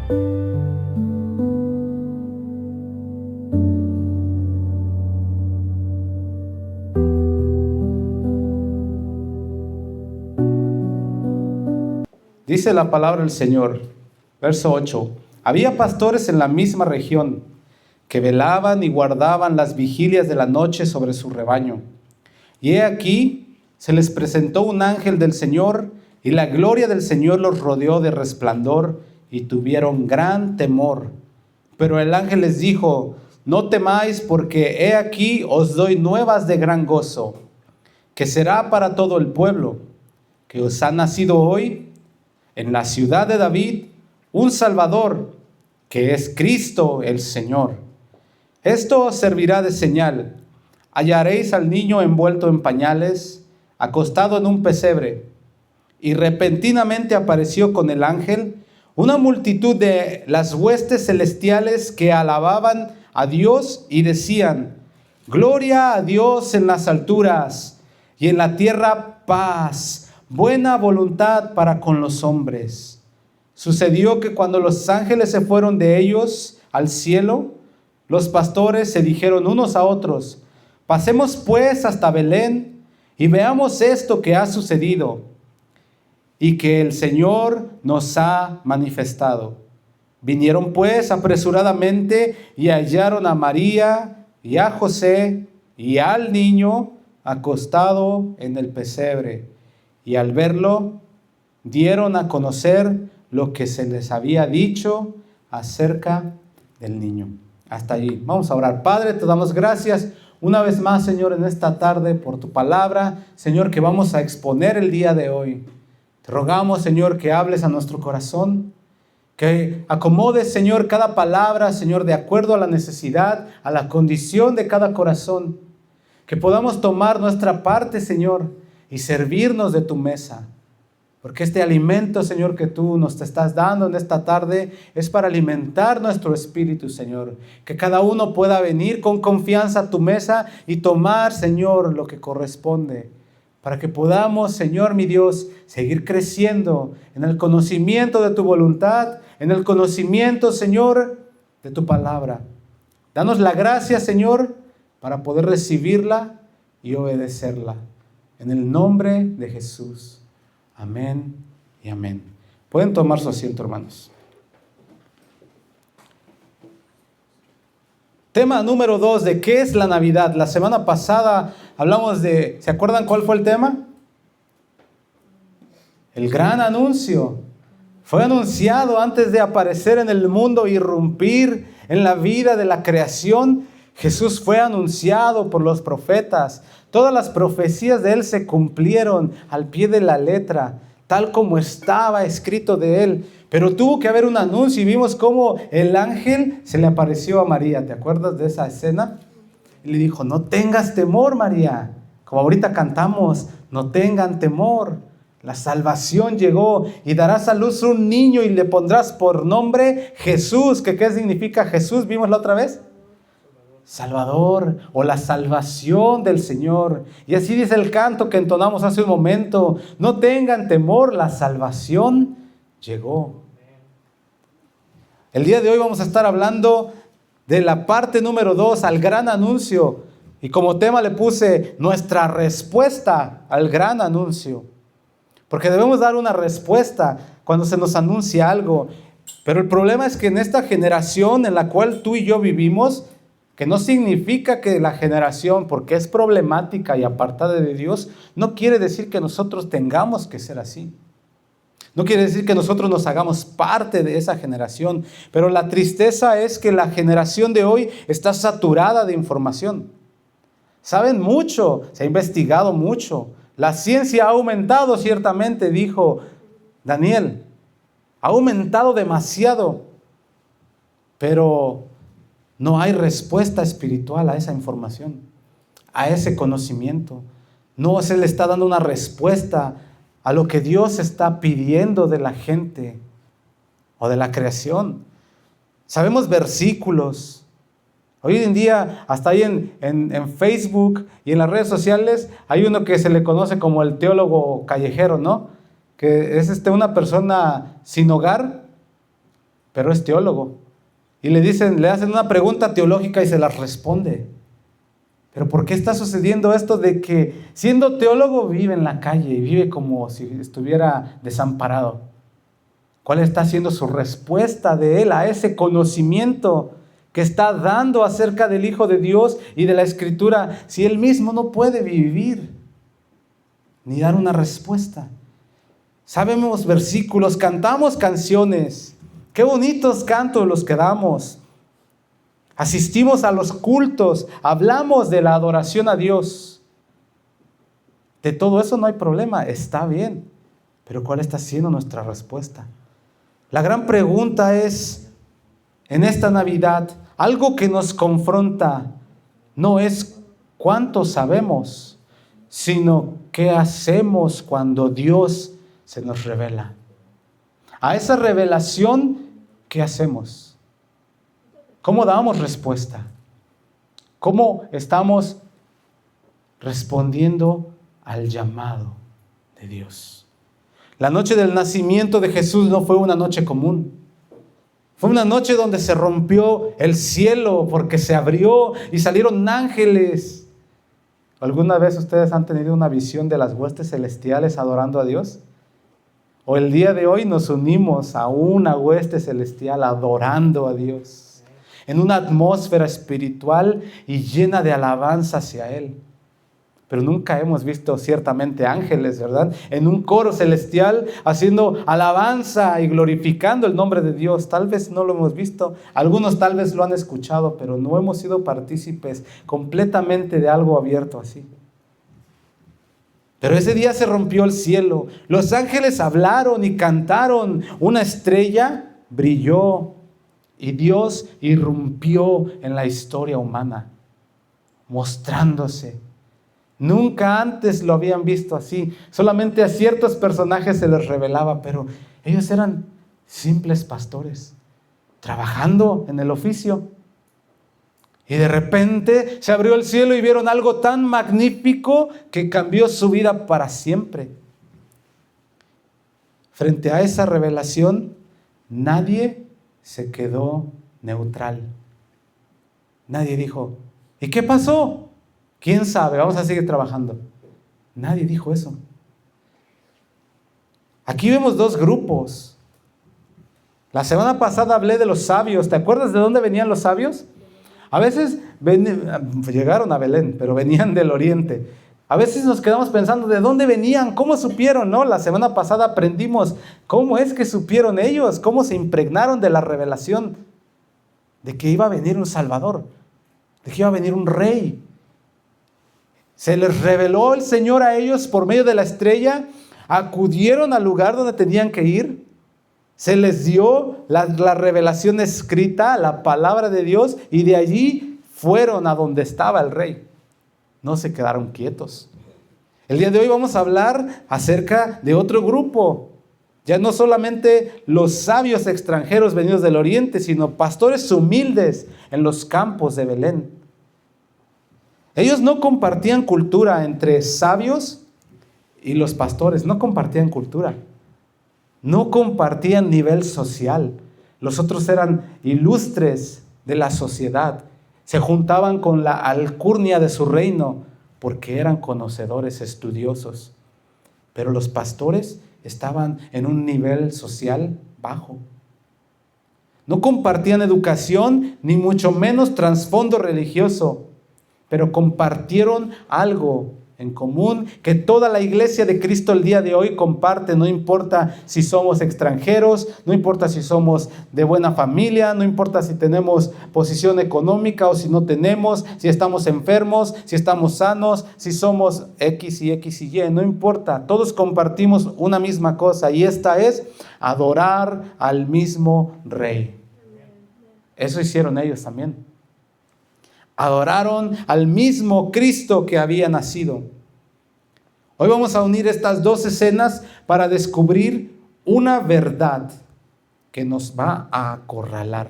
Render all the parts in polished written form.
Dice la palabra del Señor, verso 8. Había pastores en la misma región que velaban y guardaban las vigilias de la noche sobre su rebaño. Y he aquí, se les presentó un ángel del Señor, y la gloria del Señor los rodeó de resplandor, y tuvieron gran temor. Pero el ángel les dijo: no temáis, porque he aquí os doy nuevas de gran gozo, que será para todo el pueblo, que os ha nacido hoy en la ciudad de David un Salvador, que es Cristo el Señor. Esto os servirá de señal: hallaréis al niño envuelto en pañales, acostado en un pesebre. Y repentinamente apareció con el ángel una multitud de las huestes celestiales que alababan a Dios y decían: gloria a Dios en las alturas, y en la tierra paz, buena voluntad para con los hombres. Sucedió que cuando los ángeles se fueron de ellos al cielo, los pastores se dijeron unos a otros: pasemos pues hasta Belén y veamos esto que ha sucedido y que el Señor nos ha manifestado. Vinieron pues apresuradamente y hallaron a María y a José y al niño acostado en el pesebre. Y al verlo, dieron a conocer lo que se les había dicho acerca del niño. Hasta allí. Vamos a orar. Padre, te damos gracias una vez más, Señor, en esta tarde por tu palabra, Señor, que vamos a exponer el día de hoy. Te rogamos, Señor, que hables a nuestro corazón, que acomodes, Señor, cada palabra, Señor, de acuerdo a la necesidad, a la condición de cada corazón. Que podamos tomar nuestra parte, Señor, y servirnos de tu mesa. Porque este alimento, Señor, que tú nos te estás dando en esta tarde es para alimentar nuestro espíritu, Señor. Que cada uno pueda venir con confianza a tu mesa y tomar, Señor, lo que corresponde. Para que podamos, Señor, mi Dios, seguir creciendo en el conocimiento de tu voluntad, en el conocimiento, Señor, de tu palabra. Danos la gracia, Señor, para poder recibirla y obedecerla. En el nombre de Jesús. Amén y amén. Pueden tomar su asiento, hermanos. Tema número 2 de ¿qué es la Navidad? La semana pasada hablamos de, ¿se acuerdan cuál fue el tema? El gran anuncio. Fue anunciado antes de aparecer en el mundo, irrumpir en la vida de la creación. Jesús fue anunciado por los profetas. Todas las profecías de Él se cumplieron al pie de la letra, tal como estaba escrito de Él. Pero tuvo que haber un anuncio y vimos cómo el ángel se le apareció a María. ¿Te acuerdas de esa escena? Y le dijo: no tengas temor, María. Como ahorita cantamos, no tengan temor. La salvación llegó y darás a luz un niño y le pondrás por nombre Jesús. ¿Qué significa Jesús? ¿Vimos la otra vez? Salvador, o la salvación del Señor. Y así dice el canto que entonamos hace un momento: no tengan temor, la salvación llegó. El día de hoy vamos a estar hablando de la parte número 2, al gran anuncio. Y como tema le puse nuestra respuesta al gran anuncio. Porque debemos dar una respuesta cuando se nos anuncia algo. Pero el problema es que en esta generación en la cual tú y yo vivimos, que no significa que la generación, porque es problemática y apartada de Dios, no quiere decir que nosotros tengamos que ser así. No quiere decir que nosotros nos hagamos parte de esa generación. Pero la tristeza es que la generación de hoy está saturada de información. Saben mucho, se ha investigado mucho. La ciencia ha aumentado, ciertamente, dijo Daniel. Ha aumentado demasiado. Pero no hay respuesta espiritual a esa información, a ese conocimiento. No se le está dando una respuesta a lo que Dios está pidiendo de la gente o de la creación. Sabemos versículos. Hoy en día, hasta ahí en Facebook y en las redes sociales, hay uno que se le conoce como el teólogo callejero, ¿no? Que es una persona sin hogar pero es teólogo. Y le hacen una pregunta teológica y se las responde. Pero ¿por qué está sucediendo esto de que siendo teólogo vive en la calle y vive como si estuviera desamparado? ¿Cuál está siendo su respuesta de él a ese conocimiento que está dando acerca del Hijo de Dios y de la Escritura, si él mismo no puede vivir ni dar una respuesta? Sabemos versículos, cantamos canciones, qué bonitos cantos los que damos. Asistimos a los cultos, hablamos de la adoración a Dios. De todo eso no hay problema, está bien. Pero ¿cuál está siendo nuestra respuesta? La gran pregunta es, en esta Navidad, algo que nos confronta no es cuánto sabemos, sino qué hacemos cuando Dios se nos revela. A esa revelación, ¿qué hacemos? ¿Cómo damos respuesta? ¿Cómo estamos respondiendo al llamado de Dios? La noche del nacimiento de Jesús no fue una noche común. Fue una noche donde se rompió el cielo porque se abrió y salieron ángeles. ¿Alguna vez ustedes han tenido una visión de las huestes celestiales adorando a Dios? O el día de hoy nos unimos a una hueste celestial adorando a Dios, en una atmósfera espiritual y llena de alabanza hacia Él. Pero nunca hemos visto ciertamente ángeles, ¿verdad? En un coro celestial haciendo alabanza y glorificando el nombre de Dios. Tal vez no lo hemos visto, algunos tal vez lo han escuchado, pero no hemos sido partícipes completamente de algo abierto así. Pero ese día se rompió el cielo, los ángeles hablaron y cantaron, una estrella brilló y Dios irrumpió en la historia humana, mostrándose. Nunca antes lo habían visto así. Solamente a ciertos personajes se les revelaba, pero ellos eran simples pastores, trabajando en el oficio. Y de repente se abrió el cielo y vieron algo tan magnífico que cambió su vida para siempre. Frente a esa revelación, nadie se quedó neutral. Nadie dijo, ¿y qué pasó? ¿Quién sabe? Vamos a seguir trabajando. Nadie dijo eso. Aquí vemos dos grupos. La semana pasada hablé de los sabios. ¿Te acuerdas de dónde venían los sabios? A veces llegaron a Belén, pero venían del oriente. A veces nos quedamos pensando de dónde venían, cómo supieron, ¿no? La semana pasada aprendimos cómo es que supieron ellos, cómo se impregnaron de la revelación de que iba a venir un Salvador, de que iba a venir un rey. Se les reveló el Señor a ellos por medio de la estrella, acudieron al lugar donde tenían que ir, se les dio la revelación escrita, la palabra de Dios, y de allí fueron a donde estaba el rey. No se quedaron quietos. El día de hoy vamos a hablar acerca de otro grupo. Ya no solamente los sabios extranjeros venidos del oriente, sino pastores humildes en los campos de Belén. Ellos no compartían cultura entre sabios y los pastores, no compartían cultura. No compartían nivel social. Los otros eran ilustres de la sociedad. Se juntaban con la alcurnia de su reino porque eran conocedores, estudiosos. Pero los pastores estaban en un nivel social bajo. No compartían educación, ni mucho menos trasfondo religioso, pero compartieron algo en común que toda la iglesia de Cristo el día de hoy comparte. No importa si somos extranjeros, no importa si somos de buena familia, no importa si tenemos posición económica o si no tenemos, si estamos enfermos, si estamos sanos, si somos X y X y Y, no importa. Todos compartimos una misma cosa y esta es adorar al mismo Rey. Eso hicieron ellos también. Adoraron al mismo Cristo que había nacido. Hoy vamos a unir estas dos escenas para descubrir una verdad que nos va a acorralar.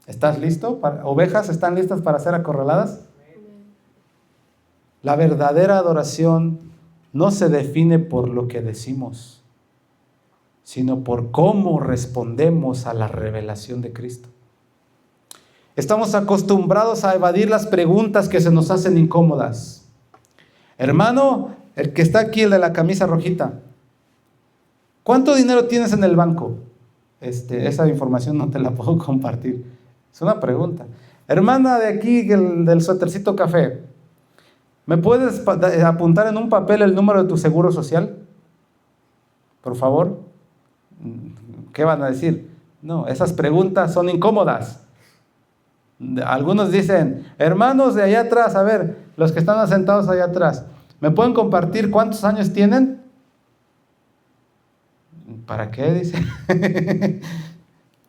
¿Estás listo? ¿Ovejas están listas para ser acorraladas? La verdadera adoración no se define por lo que decimos, sino por cómo respondemos a la revelación de Cristo. Estamos acostumbrados a evadir las preguntas que se nos hacen incómodas. Hermano, el que está aquí, el de la camisa rojita, ¿cuánto dinero tienes en el banco? Esa información no te la puedo compartir. Es una pregunta. Hermana de aquí, del suétercito café, ¿me puedes apuntar en un papel el número de tu seguro social? Por favor. ¿Qué van a decir? No, esas preguntas son incómodas. Algunos dicen, hermanos de allá atrás, a ver, los que están sentados allá atrás, ¿me pueden compartir cuántos años tienen? ¿Para qué? Dice.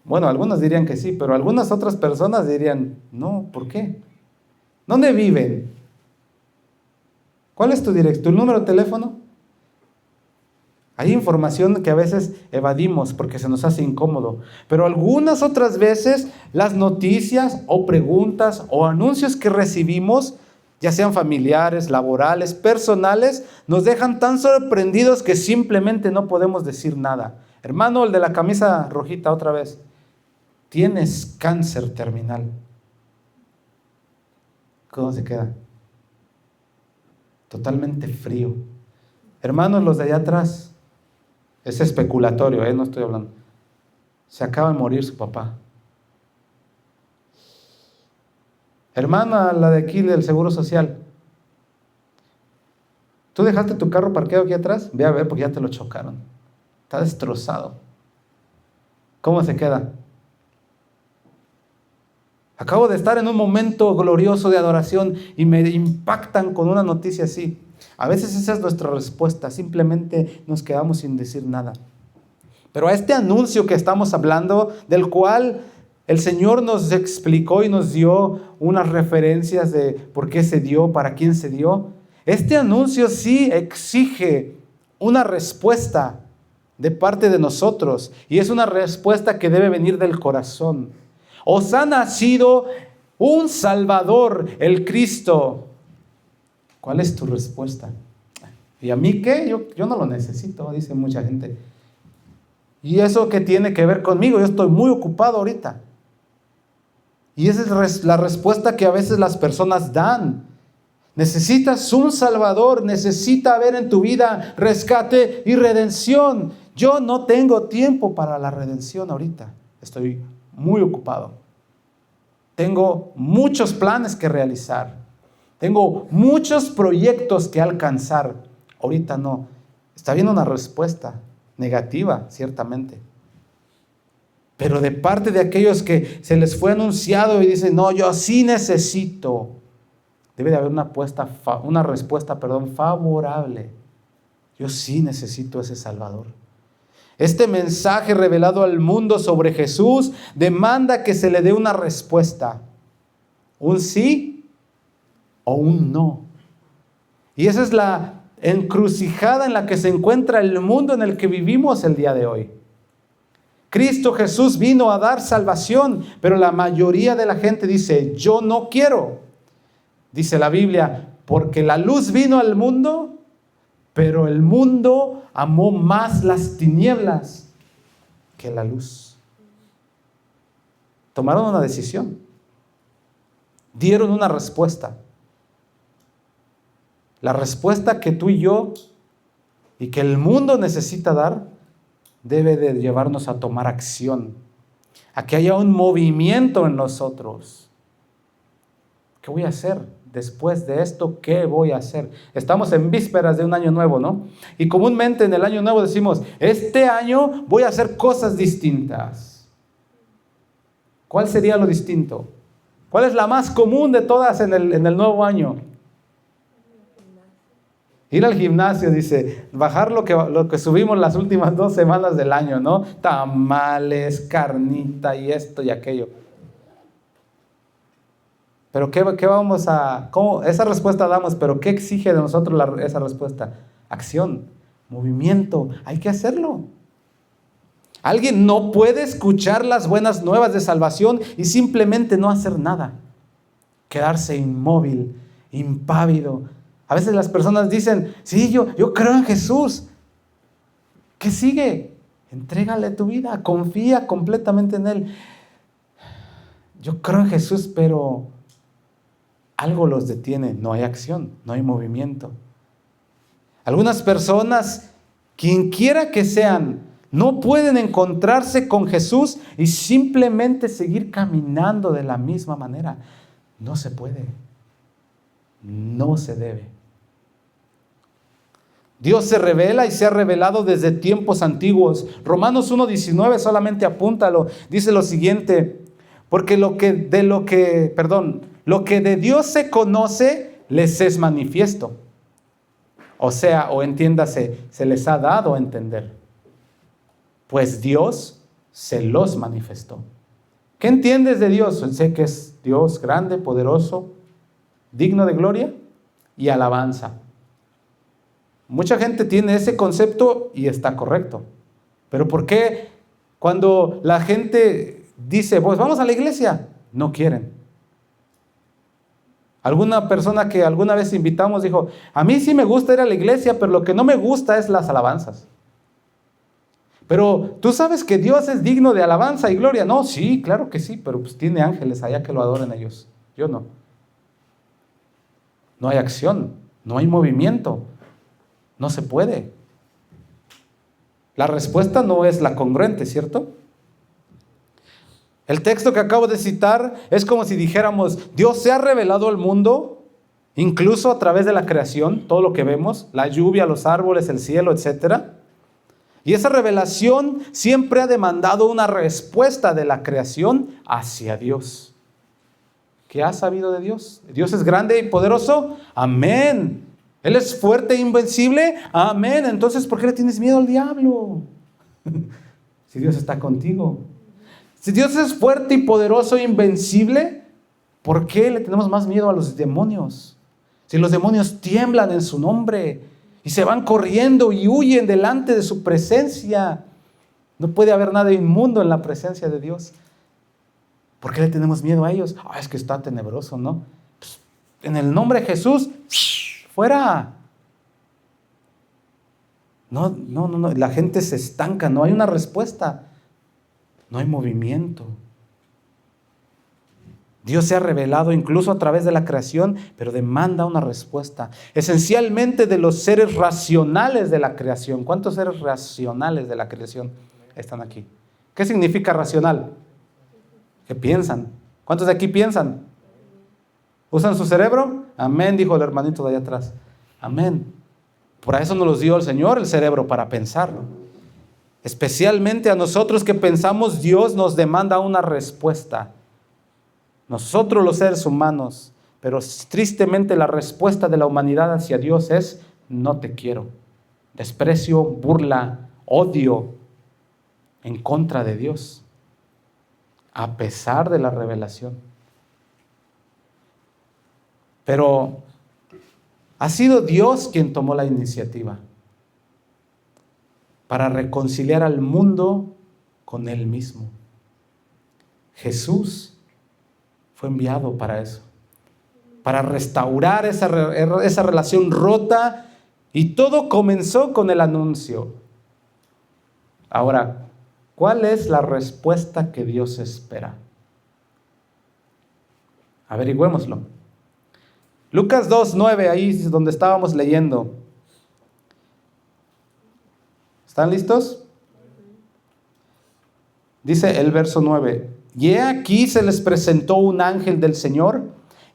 Bueno, algunos dirían que sí, pero algunas otras personas dirían, no, ¿por qué? ¿Dónde viven? ¿Cuál es tu número de teléfono? Hay información que a veces evadimos porque se nos hace incómodo, pero algunas otras veces las noticias o preguntas o anuncios que recibimos, ya sean familiares, laborales, personales, nos dejan tan sorprendidos que simplemente no podemos decir nada. Hermano, el de la camisa rojita otra vez, tienes cáncer terminal. ¿Cómo se queda? Totalmente frío. Hermanos, los de allá atrás, es especulatorio, no estoy hablando. Se acaba de morir su papá. Hermana, la de aquí del Seguro Social, ¿tú dejaste tu carro parqueado aquí atrás? Ve a ver porque ya te lo chocaron. Está destrozado. ¿Cómo se queda? Acabo de estar en un momento glorioso de adoración y me impactan con una noticia así. A veces esa es nuestra respuesta, simplemente nos quedamos sin decir nada. Pero a este anuncio que estamos hablando, del cual el Señor nos explicó y nos dio unas referencias de por qué se dio, para quién se dio, este anuncio sí exige una respuesta de parte de nosotros, y es una respuesta que debe venir del corazón. Os ha nacido un Salvador, el Cristo. ¿Cuál es tu respuesta? ¿Y a mí qué? Yo no lo necesito, dice mucha gente. ¿Y eso qué tiene que ver conmigo? Yo estoy muy ocupado ahorita. Y esa es la respuesta que a veces las personas dan. Necesitas un Salvador, necesita haber en tu vida rescate y redención. Yo no tengo tiempo para la redención ahorita. Estoy muy ocupado. Tengo muchos planes que realizar. Tengo muchos proyectos que alcanzar. Ahorita no. Está viendo una respuesta negativa, ciertamente. Pero de parte de aquellos que se les fue anunciado y dicen, no, yo sí necesito. Debe de haber una respuesta favorable. Yo sí necesito ese Salvador. Este mensaje revelado al mundo sobre Jesús demanda que se le dé una respuesta. Un sí o un no. Y esa es la encrucijada en la que se encuentra el mundo en el que vivimos el día de hoy. Cristo Jesús vino a dar salvación, pero la mayoría de la gente dice, yo no quiero. Dice la Biblia, porque la luz vino al mundo, pero el mundo amó más las tinieblas que la luz. Tomaron una decisión. Dieron una respuesta. La respuesta que tú y yo y que el mundo necesita dar debe de llevarnos a tomar acción, a que haya un movimiento en nosotros. ¿Qué voy a hacer después de esto? ¿Qué voy a hacer? Estamos en vísperas de un año nuevo, ¿no? Y comúnmente en el año nuevo decimos, este año voy a hacer cosas distintas. ¿Cuál sería lo distinto? ¿Cuál es la más común de todas en el nuevo año? Ir al gimnasio, dice, bajar lo que subimos las últimas 2 semanas del año, ¿no? Tamales, carnita y esto y aquello. Pero ¿qué vamos a...? ¿Cómo? Esa respuesta damos, pero ¿qué exige de nosotros esa respuesta? Acción, movimiento, hay que hacerlo. Alguien no puede escuchar las buenas nuevas de salvación y simplemente no hacer nada. Quedarse inmóvil, impávido. A veces las personas dicen, sí, yo creo en Jesús. ¿Qué sigue? Entrégale tu vida, confía completamente en Él. Yo creo en Jesús, pero algo los detiene. No hay acción, no hay movimiento. Algunas personas, quien quiera que sean, no pueden encontrarse con Jesús y simplemente seguir caminando de la misma manera. No se puede. No se debe. Dios se revela y se ha revelado desde tiempos antiguos. Romanos 1:19, solamente apúntalo. Dice lo siguiente: porque lo que de Dios se conoce, les es manifiesto. O sea, o entiéndase, se les ha dado a entender. Pues Dios se los manifestó. ¿Qué entiendes de Dios? Sé que es Dios grande, poderoso, digno de gloria y alabanza. Mucha gente tiene ese concepto y está correcto. Pero ¿por qué cuando la gente dice, pues vamos a la iglesia, no quieren? Alguna persona que alguna vez invitamos dijo, a mí sí me gusta ir a la iglesia, pero lo que no me gusta es las alabanzas. Pero tú sabes que Dios es digno de alabanza y gloria. No, sí, claro que sí, pero pues tiene ángeles allá que lo adoren a ellos. Yo no. No hay acción, no hay movimiento. No se puede. La respuesta no es la congruente, ¿cierto? El texto que acabo de citar es como si dijéramos, Dios se ha revelado al mundo, incluso a través de la creación, todo lo que vemos, la lluvia, los árboles, el cielo, etc. Y esa revelación siempre ha demandado una respuesta de la creación hacia Dios. ¿Qué has sabido de Dios? ¿Dios es grande y poderoso? Amén. ¿Él es fuerte e invencible? Amén. Entonces, ¿por qué le tienes miedo al diablo? Si Dios está contigo. Si Dios es fuerte y poderoso e invencible, ¿por qué le tenemos más miedo a los demonios? Si los demonios tiemblan en su nombre y se van corriendo y huyen delante de su presencia. No puede haber nada inmundo en la presencia de Dios. ¿Por qué le tenemos miedo a ellos? Es que está tenebroso, ¿no? Pues, en el nombre de Jesús, fuera. No, la gente se estanca, no hay una respuesta, no hay movimiento. Dios se ha revelado incluso a través de la creación, pero demanda una respuesta, esencialmente de los seres racionales de la creación. ¿Cuántos seres racionales de la creación están aquí? ¿Qué significa racional? Que piensan. ¿Cuántos de aquí piensan? ¿Usan su cerebro? Amén, dijo el hermanito de allá atrás. Amén. Por eso nos los dio el Señor el cerebro para pensarlo. Especialmente a nosotros que pensamos, Dios nos demanda una respuesta. Nosotros los seres humanos, pero tristemente la respuesta de la humanidad hacia Dios es no te quiero. Desprecio, burla, odio en contra de Dios, a pesar de la revelación. Pero ha sido Dios quien tomó la iniciativa para reconciliar al mundo con Él mismo. Jesús fue enviado para eso, para restaurar esa relación rota, y todo comenzó con el anuncio. Ahora, ¿cuál es la respuesta que Dios espera? Averigüémoslo. Lucas 2:9, ahí es donde estábamos leyendo. ¿Están listos? Dice el verso 9. Y he aquí se les presentó un ángel del Señor,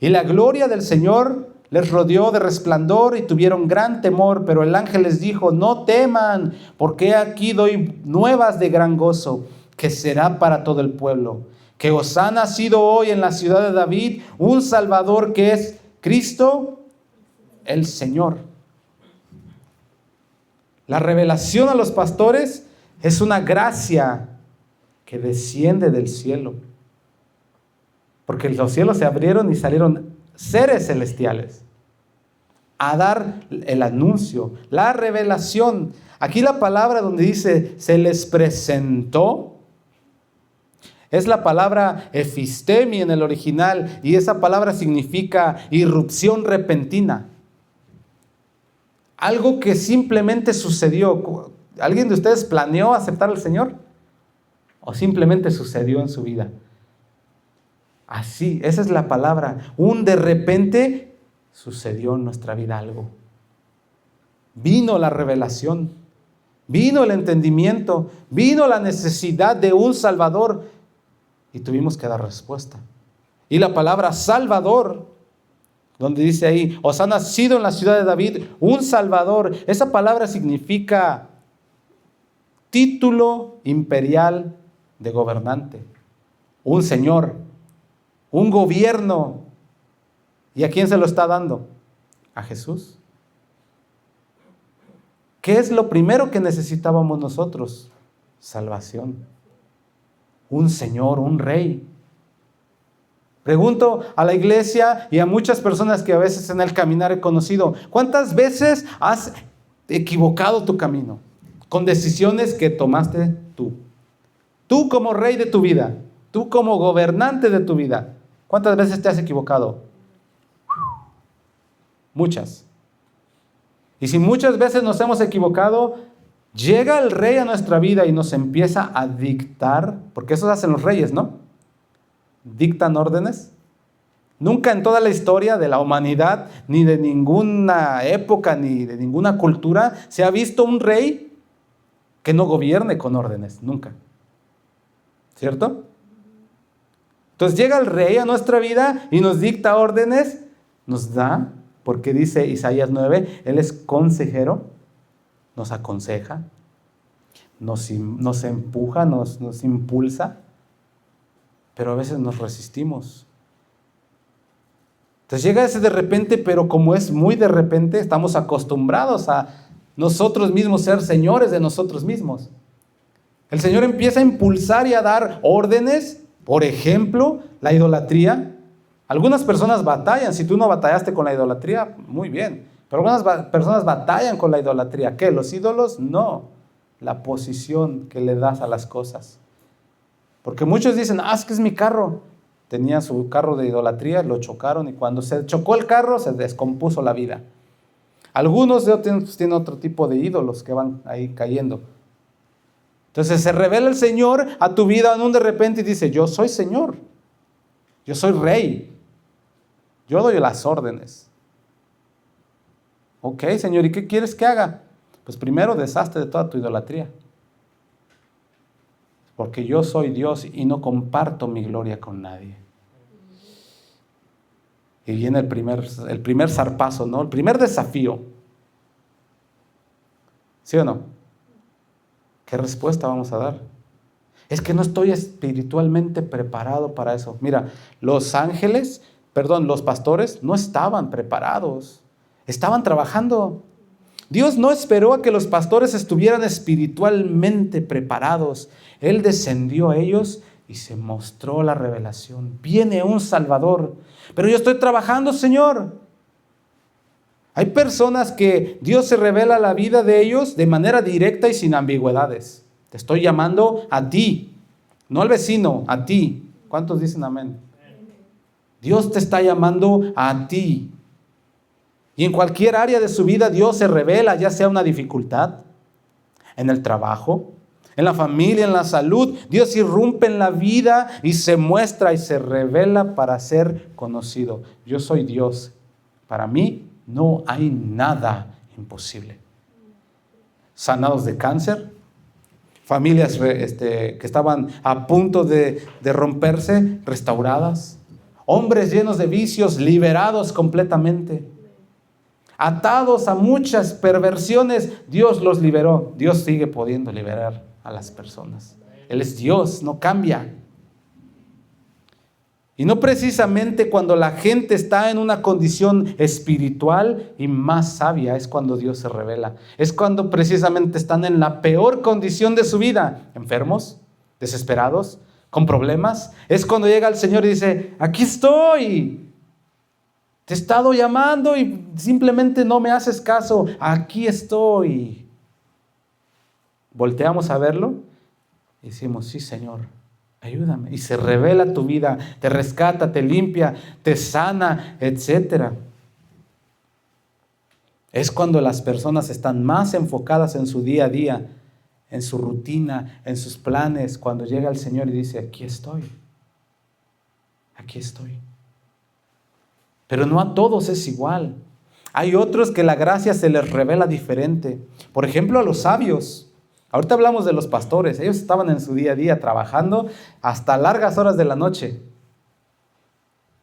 y la gloria del Señor les rodeó de resplandor, y tuvieron gran temor. Pero el ángel les dijo, no teman, porque aquí doy nuevas de gran gozo, que será para todo el pueblo, que os ha nacido hoy en la ciudad de David un Salvador, que es Cristo el Señor. La revelación a los pastores es una gracia que desciende del cielo, porque los cielos se abrieron y salieron seres celestiales a dar el anuncio, la revelación. Aquí la palabra donde dice se les presentó es la palabra efistemi en el original, y esa palabra significa irrupción repentina. Algo que simplemente sucedió. ¿Alguien de ustedes planeó aceptar al Señor? ¿O simplemente sucedió en su vida? Así, esa es la palabra. Un de repente sucedió en nuestra vida algo. Vino la revelación, vino el entendimiento, vino la necesidad de un Salvador y tuvimos que dar respuesta. Y la palabra Salvador, donde dice ahí, os ha nacido en la ciudad de David un Salvador, esa palabra significa título imperial de gobernante, un señor, un gobierno. ¿Y a quién se lo está dando? A Jesús. ¿Qué es lo primero que necesitábamos nosotros? Salvación. Un Señor, un Rey. Pregunto a la iglesia y a muchas personas que a veces en el caminar he conocido, ¿cuántas veces has equivocado tu camino con decisiones que tomaste tú? Tú como rey de tu vida, tú como gobernante de tu vida, ¿cuántas veces te has equivocado? Muchas. Y si muchas veces nos hemos equivocado, llega el rey a nuestra vida y nos empieza a dictar, porque eso hacen los reyes, ¿no? Dictan órdenes. Nunca en toda la historia de la humanidad, ni de ninguna época, ni de ninguna cultura, se ha visto un rey que no gobierne con órdenes, nunca. ¿Cierto? Entonces llega el rey a nuestra vida y nos dicta órdenes, nos da, porque dice Isaías 9, Él es consejero, nos aconseja, nos empuja, nos impulsa, pero a veces nos resistimos. Entonces llega ese de repente, pero como es muy de repente, estamos acostumbrados a nosotros mismos ser señores de nosotros mismos. El Señor empieza a impulsar y a dar órdenes, por ejemplo, la idolatría. Algunas personas batallan, si tú no batallaste con la idolatría, muy bien, pero algunas personas batallan con la idolatría. ¿Qué? ¿Los ídolos? No, la posición que le das a las cosas. Porque muchos dicen, es que es mi carro. Tenía su carro de idolatría, lo chocaron y cuando se chocó el carro se descompuso la vida. Algunos tienen otro tipo de ídolos que van ahí cayendo. Entonces se revela el Señor a tu vida en un de repente y dice, yo soy Señor, yo soy Rey, yo doy las órdenes. Ok, Señor, ¿y qué quieres que haga? Pues primero deshazte de toda tu idolatría. Porque yo soy Dios y no comparto mi gloria con nadie. Y viene el primer zarpazo, ¿no? El primer desafío. ¿Sí o no? ¿Qué respuesta vamos a dar? Es que no estoy espiritualmente preparado para eso. Mira, los pastores no estaban preparados. Estaban trabajando. Dios no esperó a que los pastores estuvieran espiritualmente preparados. Él descendió a ellos y se mostró la revelación. Viene un Salvador. Pero yo estoy trabajando, Señor. Hay personas que Dios se revela la vida de ellos de manera directa y sin ambigüedades. Te estoy llamando a ti, no al vecino, a ti. ¿Cuántos dicen amén? Dios te está llamando a ti. Y en cualquier área de su vida Dios se revela, ya sea una dificultad, en el trabajo, en la familia, en la salud. Dios irrumpe en la vida y se muestra y se revela para ser conocido. Yo soy Dios. Para mí no hay nada imposible. Sanados de cáncer, familias que estaban a punto de romperse, restauradas. Hombres llenos de vicios, liberados completamente. Atados a muchas perversiones, Dios los liberó. Dios sigue pudiendo liberar a las personas. Él es Dios, no cambia. Y no precisamente cuando la gente está en una condición espiritual y más sabia es cuando Dios se revela. Es cuando precisamente están en la peor condición de su vida, enfermos, desesperados, con problemas. Es cuando llega el Señor y dice, aquí estoy. Te he estado llamando y simplemente no me haces caso. Aquí estoy. Volteamos a verlo y decimos, sí, Señor, ayúdame. Y se revela tu vida, te rescata, te limpia, te sana, etc. Es cuando las personas están más enfocadas en su día a día en su rutina, en sus planes, cuando llega el Señor y dice, aquí estoy. Pero no a todos es igual. Hay otros que la gracia se les revela diferente. Por ejemplo, a los sabios. Ahorita hablamos de los pastores. Ellos estaban en su día a día trabajando hasta largas horas de la noche.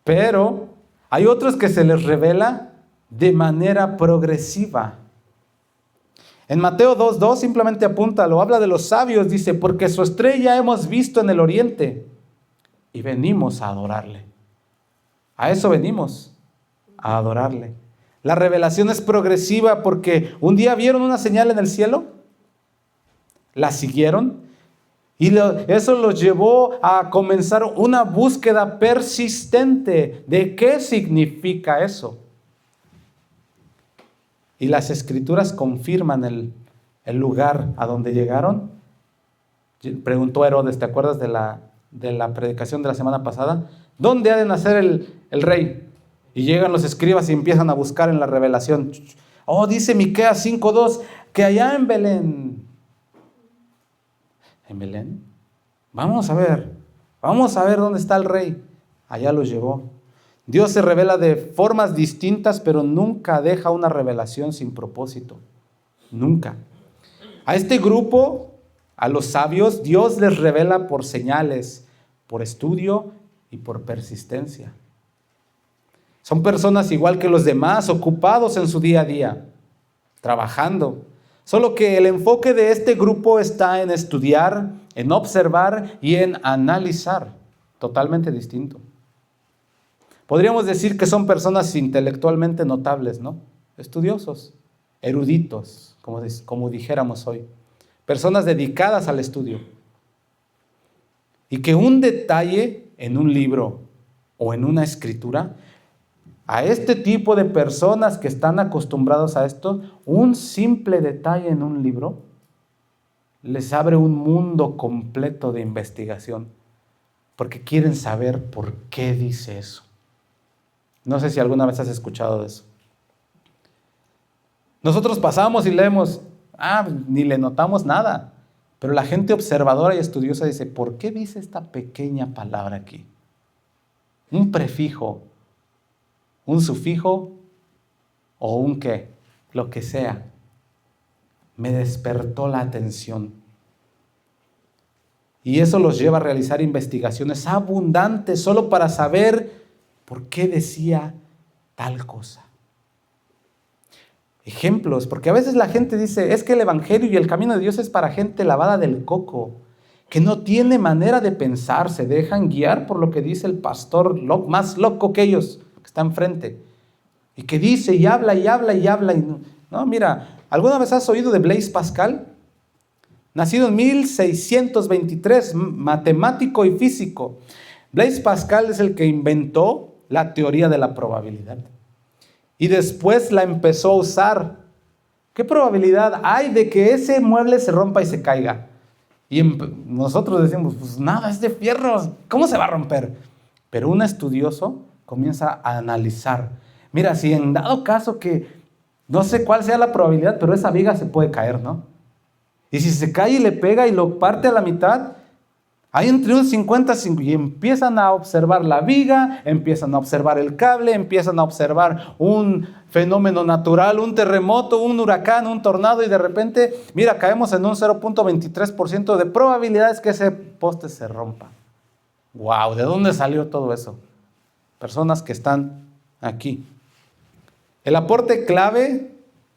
Pero hay otros que se les revela de manera progresiva. En Mateo 2:2 simplemente apúntalo, habla de los sabios, dice, porque su estrella hemos visto en el oriente y venimos a adorarle. A eso venimos, a adorarle. La revelación es progresiva porque un día vieron una señal en el cielo, la siguieron y eso los llevó a comenzar una búsqueda persistente de qué significa eso. Y las escrituras confirman el lugar a donde llegaron. Preguntó Herodes, ¿te acuerdas de la predicación de la semana pasada? ¿Dónde ha de nacer el rey? Y llegan los escribas y empiezan a buscar en la revelación. Oh, dice Miqueas 5:2, que allá en Belén. ¿En Belén? Vamos a ver dónde está el rey. Allá los llevó. Dios se revela de formas distintas, pero nunca deja una revelación sin propósito. Nunca. A este grupo, a los sabios, Dios les revela por señales, por estudio y por persistencia. Son personas igual que los demás, ocupados en su día a día, trabajando. Solo que el enfoque de este grupo está en estudiar, en observar y en analizar. Totalmente distinto. Podríamos decir que son personas intelectualmente notables, ¿no? Estudiosos, eruditos, como dijéramos hoy. Personas dedicadas al estudio. Y que un detalle en un libro o en una escritura, a este tipo de personas que están acostumbrados a esto, un simple detalle en un libro les abre un mundo completo de investigación, porque quieren saber por qué dice eso. No sé si alguna vez has escuchado de eso. Nosotros pasamos y leemos, ni le notamos nada, pero la gente observadora y estudiosa dice, ¿por qué dice esta pequeña palabra aquí? Un prefijo, un sufijo o un qué, lo que sea, me despertó la atención. Y eso los lleva a realizar investigaciones abundantes solo para saber por qué decía tal cosa. Ejemplos, porque a veces la gente dice, es que el evangelio y el camino de Dios es para gente lavada del coco, que no tiene manera de pensar, se dejan guiar por lo que dice el pastor más loco que ellos, que está enfrente, y que dice y habla y habla y habla. No, mira, ¿alguna vez has oído de Blaise Pascal? Nacido en 1623, matemático y físico. Blaise Pascal es el que inventó la teoría de la probabilidad. Y después la empezó a usar. ¿Qué probabilidad hay de que ese mueble se rompa y se caiga? Y nosotros decimos, pues nada, es de fierro, ¿cómo se va a romper? Pero un estudioso comienza a analizar. Mira, si en dado caso que no sé cuál sea la probabilidad, pero esa viga se puede caer, ¿no? Y si se cae y le pega y lo parte a la mitad, hay entre un 50 y empiezan a observar la viga, empiezan a observar el cable, empiezan a observar un fenómeno natural, un terremoto, un huracán, un tornado, y de repente, mira, caemos en un 0.23% de probabilidades que ese poste se rompa. ¡Wow! ¿De dónde salió todo eso? Personas que están aquí. El aporte clave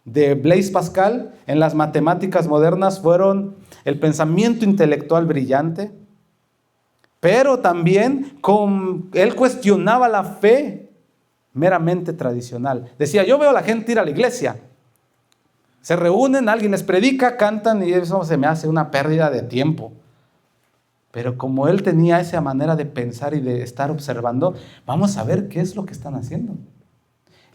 de Blaise Pascal en las matemáticas modernas fueron el pensamiento intelectual brillante, pero también él cuestionaba la fe meramente tradicional. Decía, yo veo a la gente ir a la iglesia, se reúnen, alguien les predica, cantan y eso se me hace una pérdida de tiempo. Pero como él tenía esa manera de pensar y de estar observando, vamos a ver qué es lo que están haciendo.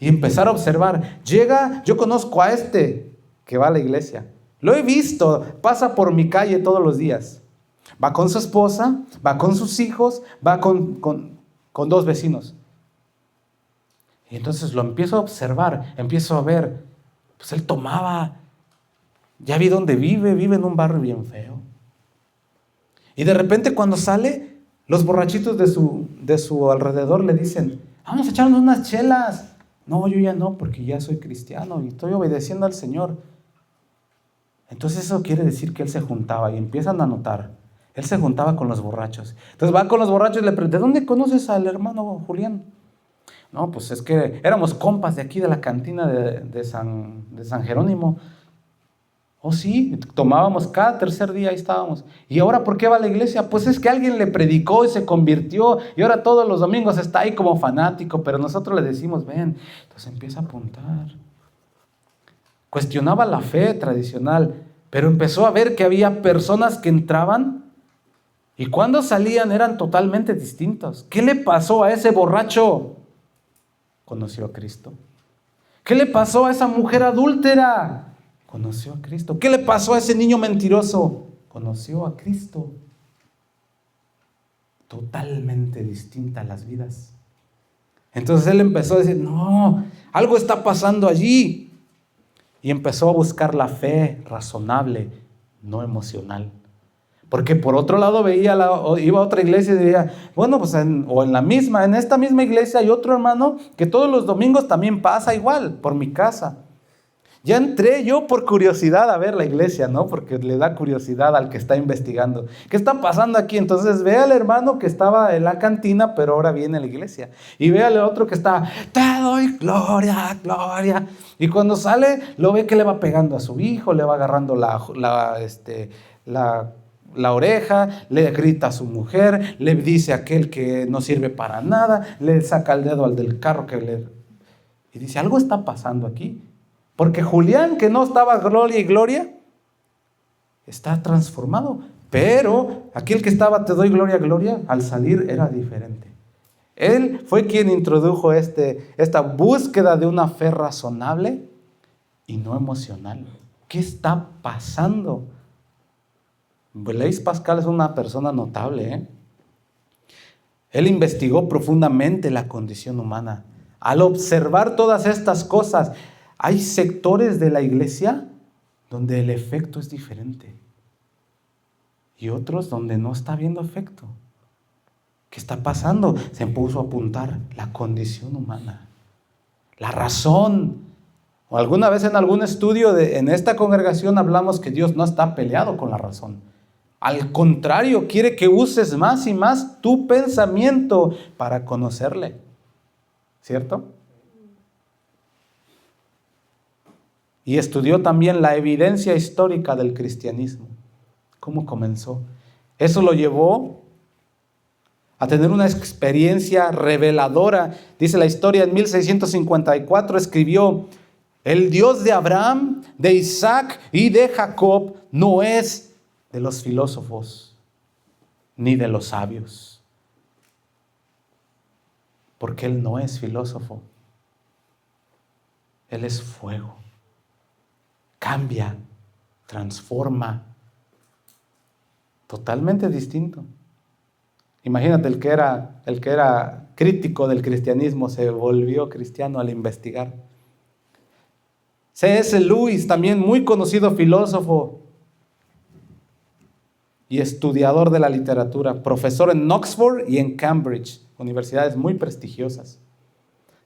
Y empezar a observar. Yo conozco a este que va a la iglesia. Lo he visto, pasa por mi calle todos los días. Va con su esposa, va con sus hijos, va con 2 vecinos. Y entonces lo empiezo a observar, empiezo a ver. Pues él tomaba Ya vi dónde vive en un barrio bien feo. Y de repente cuando sale, los borrachitos de su alrededor le dicen, vamos a echarnos unas chelas. No, yo ya no, porque ya soy cristiano y estoy obedeciendo al Señor. Entonces eso quiere decir que él se juntaba, y empiezan a notar, él se juntaba con los borrachos. Entonces va con los borrachos y le pregunta, ¿de dónde conoces al hermano Julián? No, pues es que éramos compas de aquí de la cantina de San Jerónimo. Oh sí, tomábamos cada tercer día, ahí estábamos. ¿Y ahora por qué va a la iglesia? Pues es que alguien le predicó y se convirtió, y ahora todos los domingos está ahí como fanático, pero nosotros le decimos, ven. Entonces empieza a apuntar. Cuestionaba la fe tradicional, pero empezó a ver que había personas que entraban y cuando salían eran totalmente distintos. ¿Qué le pasó a ese borracho? Conoció a Cristo. ¿Qué le pasó a esa mujer adúltera? Conoció a Cristo. ¿Qué le pasó a ese niño mentiroso? Conoció a Cristo. Totalmente distintas las vidas. Entonces él empezó a decir, no, algo está pasando allí. Y empezó a buscar la fe razonable, no emocional. Porque por otro lado iba a otra iglesia y decía, bueno, pues en esta misma iglesia hay otro hermano que todos los domingos también pasa igual, por mi casa. Ya entré yo por curiosidad a ver la iglesia, ¿no? Porque le da curiosidad al que está investigando. ¿Qué está pasando aquí? Entonces ve al hermano que estaba en la cantina, pero ahora viene a la iglesia. Y ve al otro que está, te doy gloria, gloria. Y cuando sale, lo ve que le va pegando a su hijo, le va agarrando la oreja, le grita a su mujer, le dice a aquel que no sirve para nada, le saca el dedo al del carro y dice, algo está pasando aquí. Porque Julián, que no estaba gloria y gloria, está transformado. Pero aquel que estaba te doy gloria, gloria, al salir era diferente. Él fue quien introdujo esta búsqueda de una fe razonable y no emocional. ¿Qué está pasando? Blaise Pascal es una persona notable, ¿eh? Él investigó profundamente la condición humana. Al observar todas estas cosas, hay sectores de la iglesia donde el efecto es diferente y otros donde no está habiendo efecto. ¿Qué está pasando? Se puso a apuntar la condición humana, la razón. O alguna vez en algún estudio en esta congregación hablamos que Dios no está peleado con la razón. Al contrario, quiere que uses más y más tu pensamiento para conocerle. ¿Cierto? Y estudió también la evidencia histórica del cristianismo. ¿Cómo comenzó? Eso lo llevó a tener una experiencia reveladora. Dice la historia, en 1654 escribió, el Dios de Abraham, de Isaac y de Jacob no es de los filósofos ni de los sabios. Porque Él no es filósofo. Él es fuego. Cambia, transforma. Totalmente distinto. Imagínate, el que era crítico del cristianismo se volvió cristiano al investigar. C.S. Lewis, también muy conocido filósofo y estudiador de la literatura, profesor en Oxford y en Cambridge, universidades muy prestigiosas.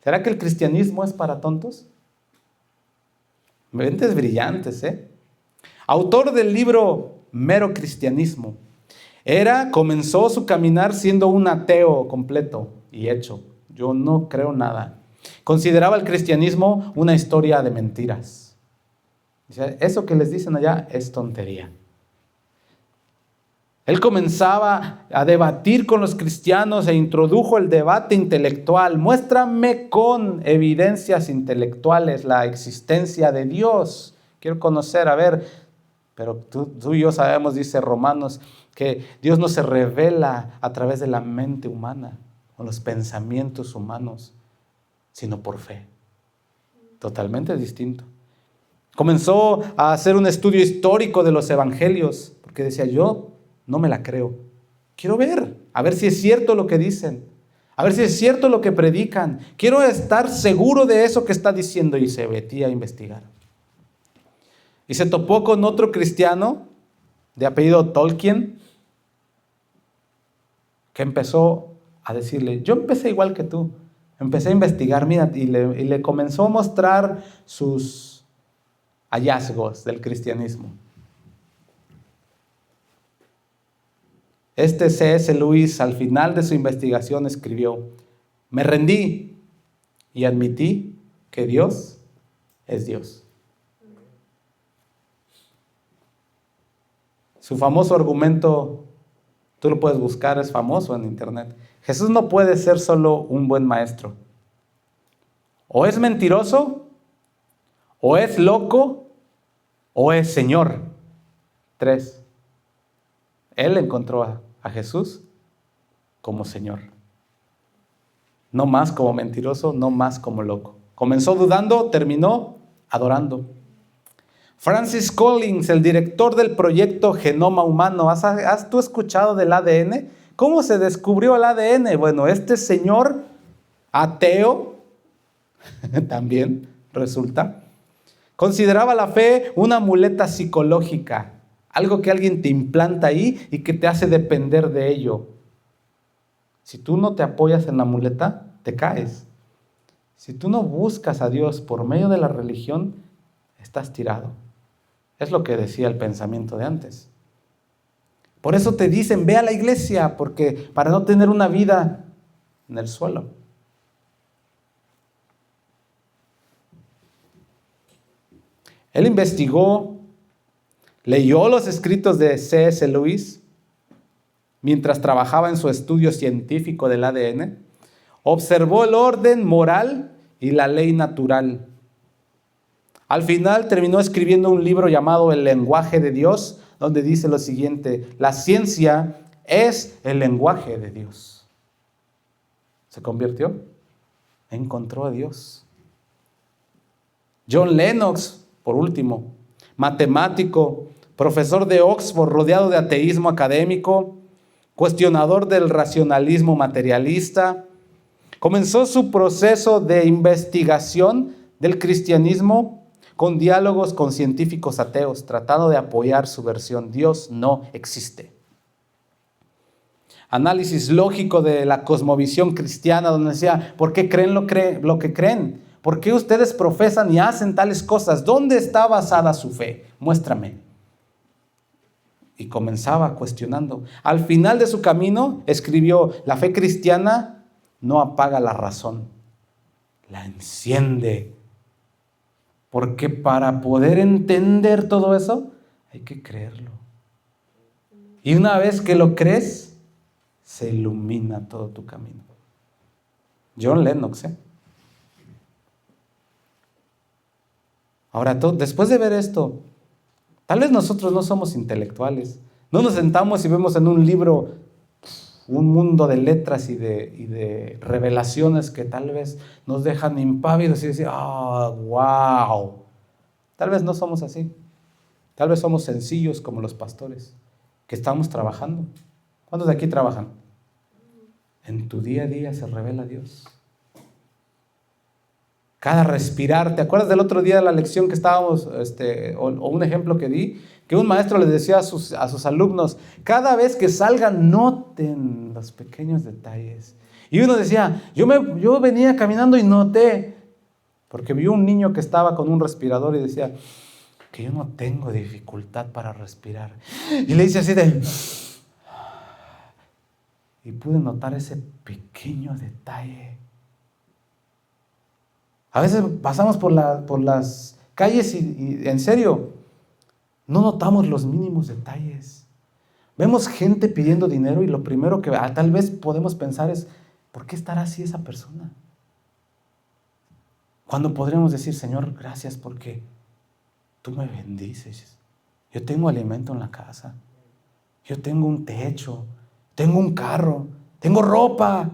¿Será que el cristianismo es para tontos? Mentes brillantes, ¿eh? Autor del libro Mero Cristianismo. Comenzó su caminar siendo un ateo completo y hecho. Yo no creo nada. Consideraba el cristianismo una historia de mentiras. Dice, eso que les dicen allá es tontería. Él comenzaba a debatir con los cristianos e introdujo el debate intelectual. Muéstrame con evidencias intelectuales la existencia de Dios. Quiero conocer, a ver, pero tú y yo sabemos, dice Romanos, que Dios no se revela a través de la mente humana o los pensamientos humanos, sino por fe. Totalmente distinto. Comenzó a hacer un estudio histórico de los evangelios, porque decía, yo no me la creo. Quiero ver, a ver si es cierto lo que dicen, a ver si es cierto lo que predican. Quiero estar seguro de eso que está diciendo, y se metía a investigar. y se topó con otro cristiano de apellido Tolkien, que empezó a decirle, yo empecé igual que tú, empecé a investigar, mira, y le comenzó a mostrar sus hallazgos del cristianismo. Este C.S. Lewis, al final de su investigación, escribió, me rendí y admití que Dios es Dios. Su famoso argumento, tú lo puedes buscar, es famoso en internet. Jesús no puede ser solo un buen maestro. O es mentiroso, o es loco, o es Señor. 3. Él encontró a Jesús como Señor. No más como mentiroso, no más como loco. Comenzó dudando, terminó adorando. Francis Collins, el director del proyecto Genoma Humano, ¿has tú escuchado del ADN? ¿Cómo se descubrió el ADN? Bueno, este señor ateo, también resulta, consideraba la fe una muleta psicológica, algo que alguien te implanta ahí y que te hace depender de ello. Si tú no te apoyas en la muleta, te caes. Si tú no buscas a Dios por medio de la religión, estás tirado. Es lo que decía el pensamiento de antes. Por eso te dicen, ve a la iglesia, porque para no tener una vida en el suelo. Él investigó, leyó los escritos de C.S. Lewis mientras trabajaba en su estudio científico del ADN, observó el orden moral y la ley natural. Al final terminó escribiendo un libro llamado El lenguaje de Dios, donde dice lo siguiente, la ciencia es el lenguaje de Dios. ¿Se convirtió? Encontró a Dios. John Lennox, por último, matemático, profesor de Oxford, rodeado de ateísmo académico, cuestionador del racionalismo materialista, comenzó su proceso de investigación del cristianismo con diálogos con científicos ateos, tratando de apoyar su versión. Dios no existe. Análisis lógico de la cosmovisión cristiana, donde decía, ¿por qué creen lo que creen? ¿Por qué ustedes profesan y hacen tales cosas? ¿Dónde está basada su fe? Muéstrame. Y comenzaba cuestionando. Al final de su camino escribió, la fe cristiana no apaga la razón, la enciende. Porque para poder entender todo eso, hay que creerlo. Y una vez que lo crees, se ilumina todo tu camino. John Lennox, Ahora, después de ver esto, tal vez nosotros no somos intelectuales. No nos sentamos y vemos en un libro un mundo de letras y de revelaciones que tal vez nos dejan impávidos y decir, wow. Tal vez no somos así. Tal vez somos sencillos como los pastores, que estamos trabajando. ¿Cuántos de aquí trabajan? En tu día a día se revela Dios. Cada respirar, ¿te acuerdas del otro día de la lección que estábamos, o un ejemplo que di? Que un maestro les decía a sus alumnos, cada vez que salgan, noten los pequeños detalles. Y uno decía, yo venía caminando y noté, porque vi un niño que estaba con un respirador y decía, que yo no tengo dificultad para respirar. Y le hice así y pude notar ese pequeño detalle. A veces pasamos por las calles y en serio, no notamos los mínimos detalles. Vemos gente pidiendo dinero y lo primero que tal vez podemos pensar es, ¿por qué estará así esa persona? Cuando podríamos decir, Señor, gracias porque tú me bendices. Yo tengo alimento en la casa. Yo tengo un techo. Tengo un carro. Tengo ropa.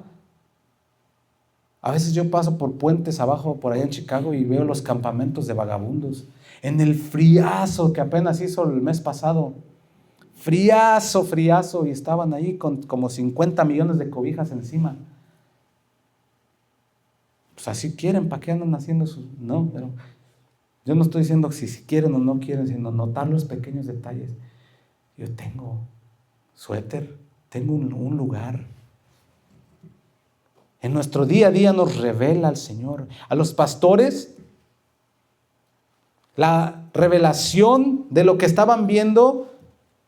A veces yo paso por puentes abajo, por allá en Chicago, y veo los campamentos de vagabundos. En el friazo que apenas hizo el mes pasado. Friazo, y estaban ahí con como 50 millones de cobijas encima. Pues así quieren, ¿para qué andan haciendo sus...? No, pero Yo no estoy diciendo si quieren o no quieren, sino notar los pequeños detalles. Yo tengo suéter, tengo un lugar. En nuestro día a día nos revela el Señor. A los pastores, la revelación de lo que estaban viendo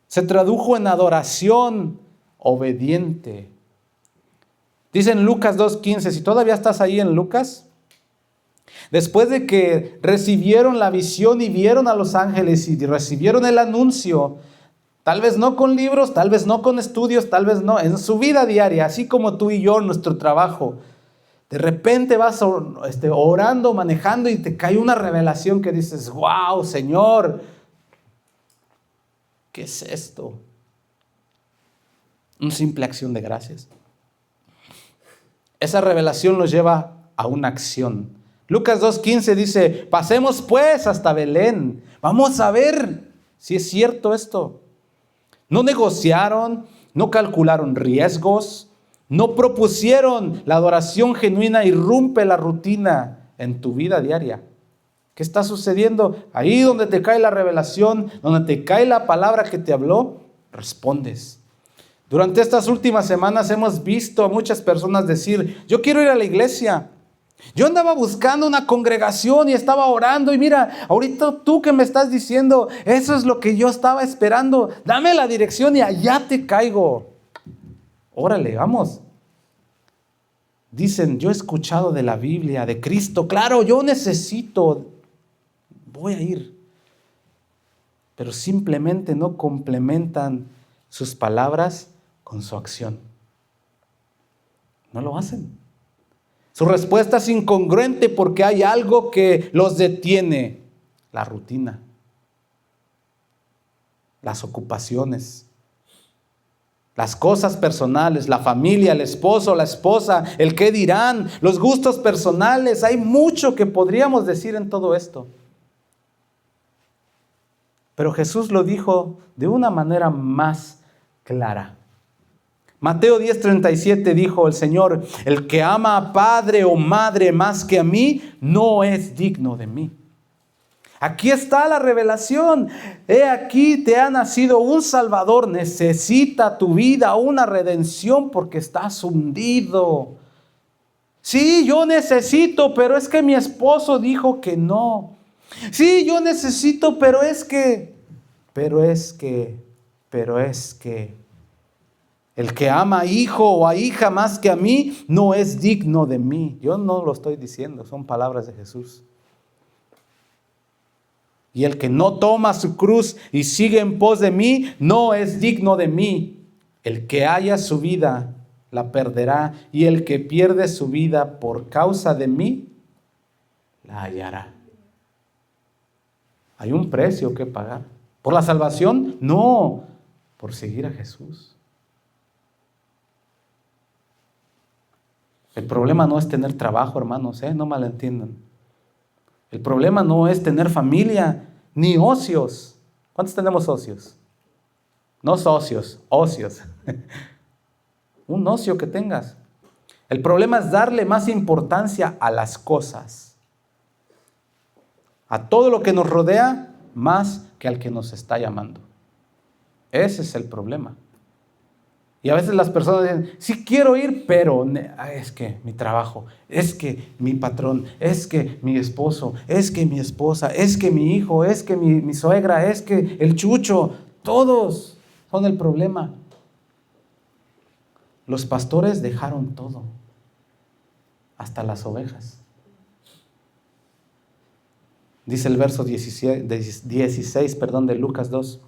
se tradujo en adoración obediente. Dice en Lucas 2:15, si todavía estás ahí en Lucas, después de que recibieron la visión y vieron a los ángeles y recibieron el anuncio, tal vez no con libros, tal vez no con estudios, tal vez no, en su vida diaria, así como tú y yo, en nuestro trabajo, de repente vas orando, manejando y te cae una revelación que dices, wow, Señor, ¿qué es esto? Una simple acción de gracias. Esa revelación nos lleva a una acción. Lucas 2:15 dice, pasemos pues hasta Belén. Vamos a ver si es cierto esto. No negociaron, no calcularon riesgos, no propusieron la adoración genuina, irrumpe la rutina en tu vida diaria. ¿Qué está sucediendo? Ahí donde te cae la revelación, donde te cae la palabra que te habló, respondes. Durante estas últimas semanas hemos visto a muchas personas decir, yo quiero ir a la iglesia. Yo andaba buscando una congregación y estaba orando y mira, ahorita tú que me estás diciendo, eso es lo que yo estaba esperando. Dame la dirección y allá te caigo. Órale, vamos. Dicen, yo he escuchado de la Biblia, de Cristo. Claro, yo necesito, voy a ir. Pero simplemente no complementan sus palabras con su acción. No lo hacen. Su respuesta es incongruente porque hay algo que los detiene. La rutina, las ocupaciones, las cosas personales, la familia, el esposo, la esposa, el qué dirán, los gustos personales. Hay mucho que podríamos decir en todo esto. Pero Jesús lo dijo de una manera más clara. Mateo 10:37 dijo el Señor, el que ama a padre o madre más que a mí, no es digno de mí. Aquí está la revelación. He aquí te ha nacido un Salvador. Necesita tu vida una redención porque estás hundido. Sí, yo necesito, pero es que mi esposo dijo que no. Sí, yo necesito, pero es que. El que ama a hijo o a hija más que a mí, no es digno de mí. Yo no lo estoy diciendo, son palabras de Jesús. Y el que no toma su cruz y sigue en pos de mí, no es digno de mí. El que haya su vida, la perderá. Y el que pierde su vida por causa de mí, la hallará. Hay un precio que pagar. ¿Por la salvación? No, por seguir a Jesús. El problema no es tener trabajo, hermanos, no malentiendan. El problema no es tener familia, ni ocios. ¿Cuántos tenemos ocios? No socios, ocios. Un ocio que tengas. El problema es darle más importancia a las cosas. A todo lo que nos rodea, más que al que nos está llamando. Ese es el problema. Y a veces las personas dicen, sí quiero ir, pero es que mi trabajo, es que mi patrón, es que mi esposo, es que mi esposa, es que mi hijo, es que mi suegra, es que el chucho, todos son el problema. Los pastores dejaron todo, hasta las ovejas. Dice el verso 16 de Lucas 2.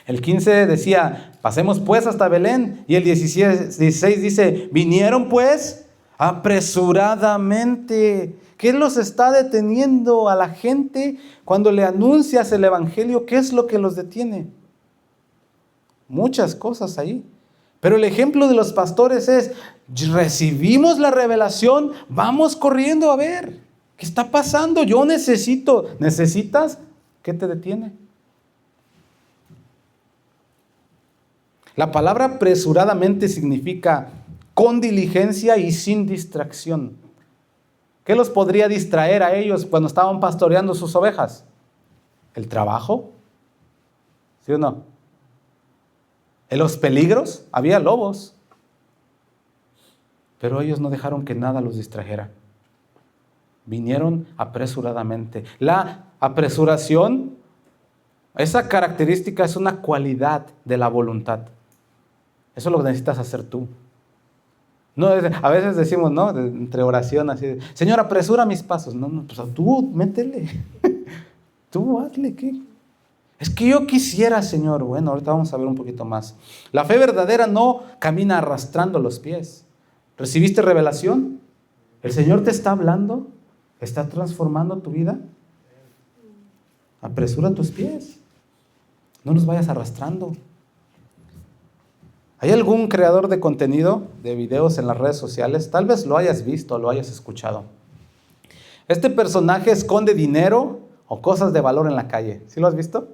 El 15 decía, pasemos pues hasta Belén. Y el 16 dice, vinieron pues apresuradamente. ¿Qué los está deteniendo a la gente cuando le anuncias el evangelio? ¿Qué es lo que los detiene? Muchas cosas ahí. Pero el ejemplo de los pastores es, recibimos la revelación, vamos corriendo a ver. ¿Qué está pasando? Yo necesito. ¿Necesitas? ¿Qué te detiene? La palabra apresuradamente significa con diligencia y sin distracción. ¿Qué los podría distraer a ellos cuando estaban pastoreando sus ovejas? ¿El trabajo? ¿Sí o no? ¿En los peligros? Había lobos. Pero ellos no dejaron que nada los distrajera. Vinieron apresuradamente. La apresuración, esa característica es una cualidad de la voluntad. Eso es lo que necesitas hacer tú. No, a veces decimos, ¿no? Entre oración así, Señor, apresura mis pasos. No, pues tú métele. Tú hazle, ¿qué? Es que yo quisiera, Señor. Bueno, ahorita vamos a ver un poquito más. La fe verdadera no camina arrastrando los pies. ¿Recibiste revelación? ¿El Señor te está hablando? ¿Está transformando tu vida? Apresura tus pies. No los vayas arrastrando. ¿Hay algún creador de contenido, de videos en las redes sociales? Tal vez lo hayas visto o lo hayas escuchado. Este personaje esconde dinero o cosas de valor en la calle. ¿Sí lo has visto?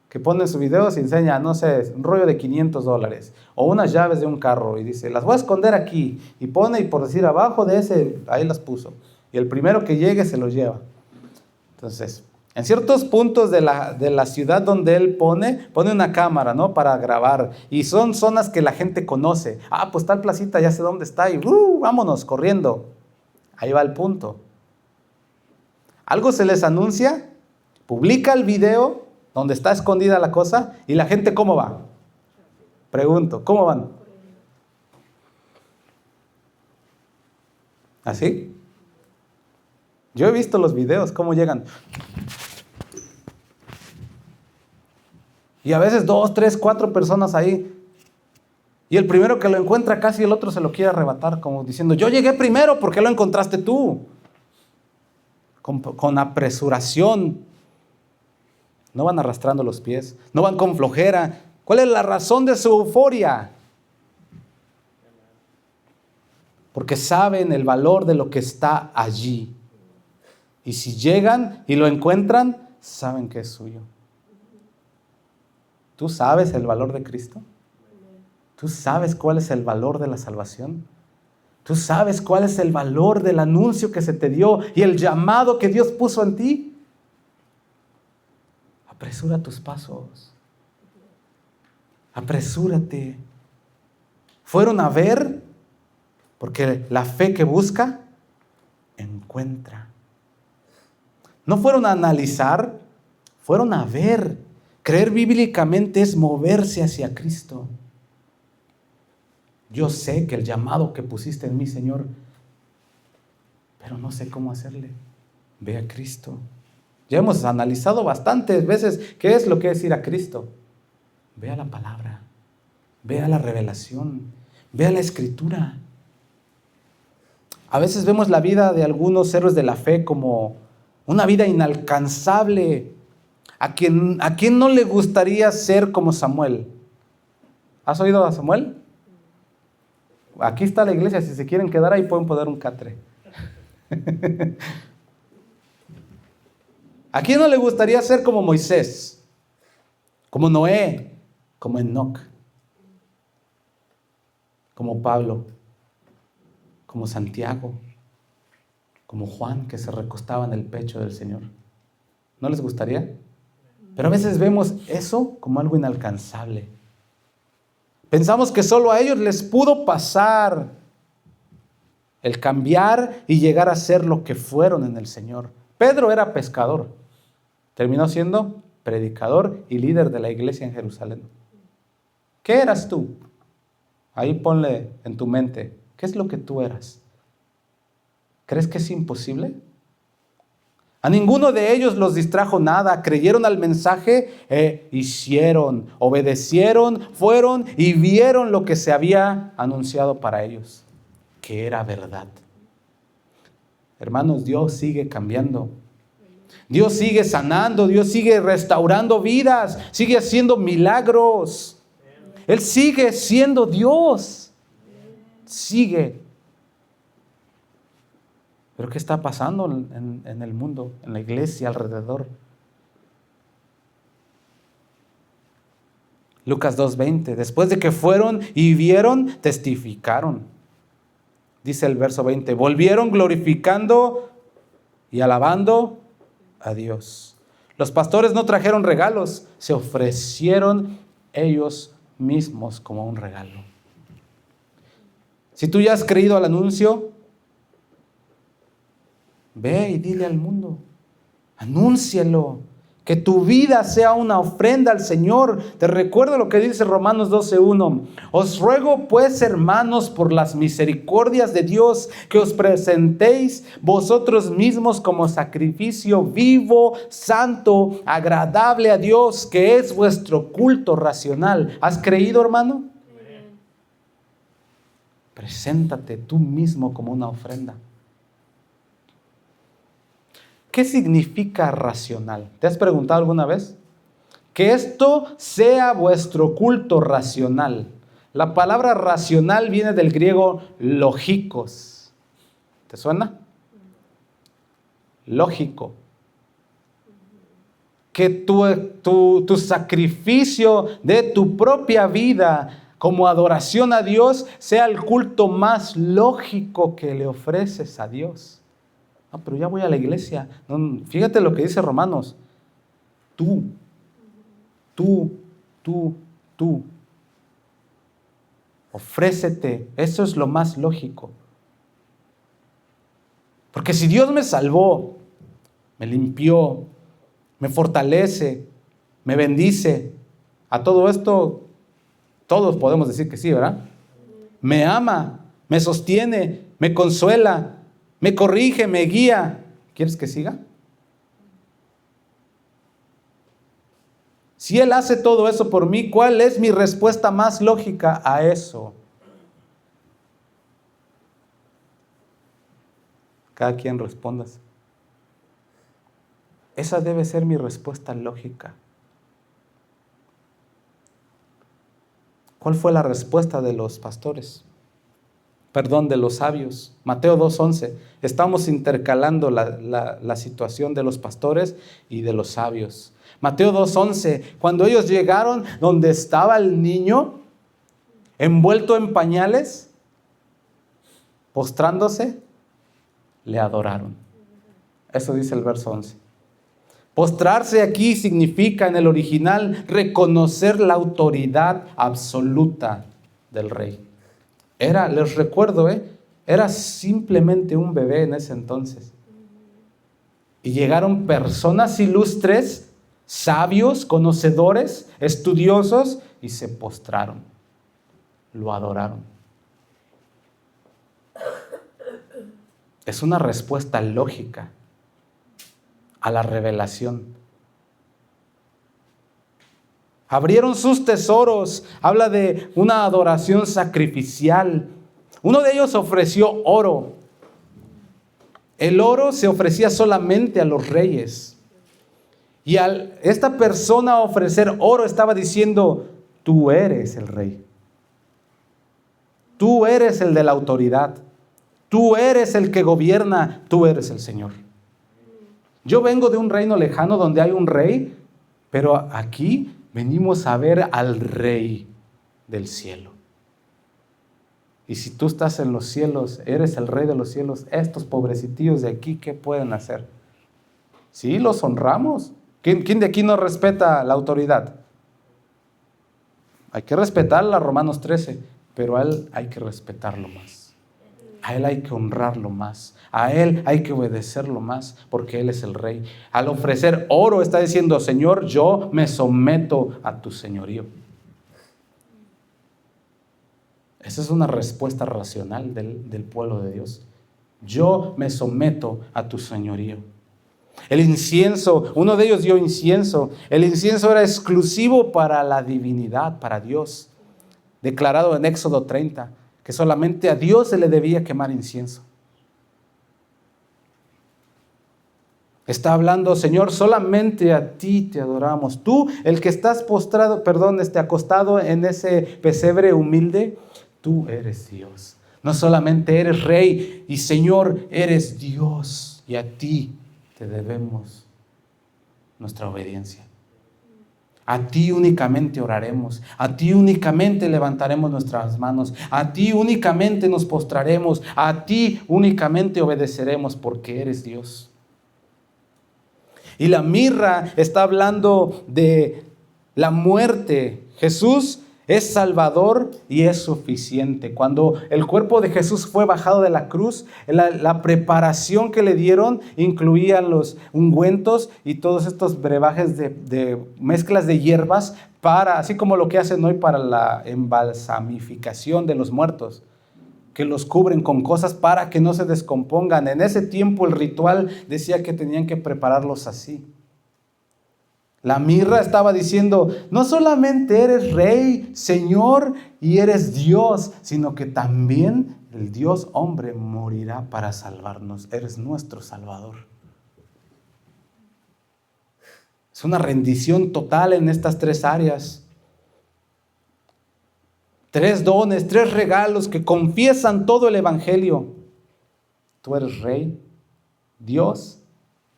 Que pone sus videos y enseña, no sé, un rollo de $500 o unas llaves de un carro y dice, las voy a esconder aquí. Y pone, y por decir, abajo de ese, ahí las puso. Y el primero que llegue se los lleva. Entonces, en ciertos puntos de la ciudad donde él pone una cámara, ¿no? Para grabar. Y son zonas que la gente conoce. Ah, pues tal placita, ya sé dónde está. Y vámonos, corriendo. Ahí va el punto. Algo se les anuncia, publica el video donde está escondida la cosa, y la gente, ¿cómo va? Pregunto, ¿cómo van? ¿Así? Yo he visto los videos, cómo llegan. Y a veces 2, 3, 4 personas ahí. Y el primero que lo encuentra, casi el otro se lo quiere arrebatar, como diciendo, yo llegué primero, ¿por qué lo encontraste tú? Con apresuración. No van arrastrando los pies, no van con flojera. ¿Cuál es la razón de su euforia? Porque saben el valor de lo que está allí. Y si llegan y lo encuentran, saben que es suyo. ¿Tú sabes el valor de Cristo? ¿Tú sabes cuál es el valor de la salvación? ¿Tú sabes cuál es el valor del anuncio que se te dio y el llamado que Dios puso en ti? Apresura tus pasos. Apresúrate. Fueron a ver, porque la fe que busca, encuentra. No fueron a analizar, fueron a ver. Creer bíblicamente es moverse hacia Cristo. Yo sé que el llamado que pusiste en mí, Señor, pero no sé cómo hacerle. Ve a Cristo. Ya hemos analizado bastantes veces qué es lo que es ir a Cristo. Ve a la palabra, ve a la revelación, ve a la Escritura. A veces vemos la vida de algunos héroes de la fe como una vida inalcanzable. ¿A quién no le gustaría ser como Samuel? ¿Has oído a Samuel? Aquí está la iglesia, si se quieren quedar ahí pueden poner un catre. ¿A quién no le gustaría ser como Moisés? Como Noé, como Enoc, como Pablo, como Santiago, como Juan, que se recostaba en el pecho del Señor. ¿No les gustaría? Pero a veces vemos eso como algo inalcanzable. Pensamos que solo a ellos les pudo pasar el cambiar y llegar a ser lo que fueron en el Señor. Pedro era pescador. Terminó siendo predicador y líder de la iglesia en Jerusalén. ¿Qué eras tú? Ahí ponle en tu mente, ¿qué es lo que tú eras? ¿Crees que es imposible? A ninguno de ellos los distrajo nada, creyeron al mensaje, hicieron, obedecieron, fueron y vieron lo que se había anunciado para ellos, que era verdad. Hermanos, Dios sigue cambiando. Dios sigue sanando, Dios sigue restaurando vidas, sigue haciendo milagros. Él sigue siendo Dios. Sigue. Pero ¿qué está pasando en el mundo, en la iglesia, alrededor? Lucas 2:20. Después de que fueron y vieron, testificaron. Dice el verso 20. Volvieron glorificando y alabando a Dios. Los pastores no trajeron regalos, se ofrecieron ellos mismos como un regalo. Si tú ya has creído al anuncio, ve y dile al mundo, anúncialo, que tu vida sea una ofrenda al Señor. Te recuerdo lo que dice Romanos 12:1. Os ruego pues, hermanos, por las misericordias de Dios, que os presentéis vosotros mismos como sacrificio vivo, santo, agradable a Dios, que es vuestro culto racional. ¿Has creído, hermano? Preséntate tú mismo como una ofrenda. ¿Qué significa racional? ¿Te has preguntado alguna vez? Que esto sea vuestro culto racional. La palabra racional viene del griego lógicos. ¿Te suena? Lógico. Que tu sacrificio de tu propia vida como adoración a Dios sea el culto más lógico que le ofreces a Dios. No, pero ya voy a la iglesia. No, fíjate lo que dice Romanos. Tú. Ofrécete. Eso es lo más lógico. Porque si Dios me salvó, me limpió, me fortalece, me bendice, a todo esto todos podemos decir que sí, ¿verdad? Me ama, me sostiene, me consuela, me corrige, me guía. ¿Quieres que siga? Si Él hace todo eso por mí, ¿cuál es mi respuesta más lógica a eso? Cada quien respondas. Esa debe ser mi respuesta lógica. ¿Cuál fue la respuesta de los pastores? De los sabios. Mateo 2:11. Estamos intercalando la situación de los pastores y de los sabios. Mateo 2:11. Cuando ellos llegaron donde estaba el niño, envuelto en pañales, postrándose, le adoraron. Eso dice el verso 11. Postrarse aquí significa en el original reconocer la autoridad absoluta del rey. Les recuerdo, era simplemente un bebé en ese entonces. Y llegaron personas ilustres, sabios, conocedores, estudiosos, y se postraron, lo adoraron. Es una respuesta lógica a la revelación. Abrieron sus tesoros. Habla de una adoración sacrificial. Uno de ellos ofreció oro. El oro se ofrecía solamente a los reyes. Y al esta persona ofrecer oro estaba diciendo, tú eres el rey. Tú eres el de la autoridad. Tú eres el que gobierna. Tú eres el Señor. Yo vengo de un reino lejano donde hay un rey, pero aquí venimos a ver al Rey del cielo. Y si tú estás en los cielos, eres el Rey de los cielos, estos pobrecitillos de aquí, ¿qué pueden hacer? Sí, los honramos. ¿Quién de aquí no respeta la autoridad? Hay que respetarla, Romanos 13, pero a Él hay que respetarlo más. A Él hay que honrarlo más. A Él hay que obedecerlo más, porque Él es el Rey. Al ofrecer oro está diciendo, Señor, yo me someto a tu señorío. Esa es una respuesta racional del pueblo de Dios. Yo me someto a tu señorío. El incienso, uno de ellos dio incienso. El incienso era exclusivo para la divinidad, para Dios. Declarado en Éxodo 30, que solamente a Dios se le debía quemar incienso. Está hablando, Señor, solamente a ti te adoramos. Tú, el que estás acostado en ese pesebre humilde, tú eres Dios. No solamente eres Rey y Señor, eres Dios. Y a ti te debemos nuestra obediencia. A ti únicamente oraremos, a ti únicamente levantaremos nuestras manos, a ti únicamente nos postraremos, a ti únicamente obedeceremos porque eres Dios. Y la mirra está hablando de la muerte. Jesús es Salvador y es suficiente. Cuando el cuerpo de Jesús fue bajado de la cruz, la preparación que le dieron incluía los ungüentos y todos estos brebajes de mezclas de hierbas para, así como lo que hacen hoy para la embalsamificación de los muertos, que los cubren con cosas para que no se descompongan. En ese tiempo el ritual decía que tenían que prepararlos así. La mirra estaba diciendo, no solamente eres rey, Señor, y eres Dios, sino que también el Dios hombre morirá para salvarnos. Eres nuestro Salvador. Es una rendición total en estas tres áreas. 3 dones, 3 regalos que confiesan todo el evangelio. Tú eres rey, Dios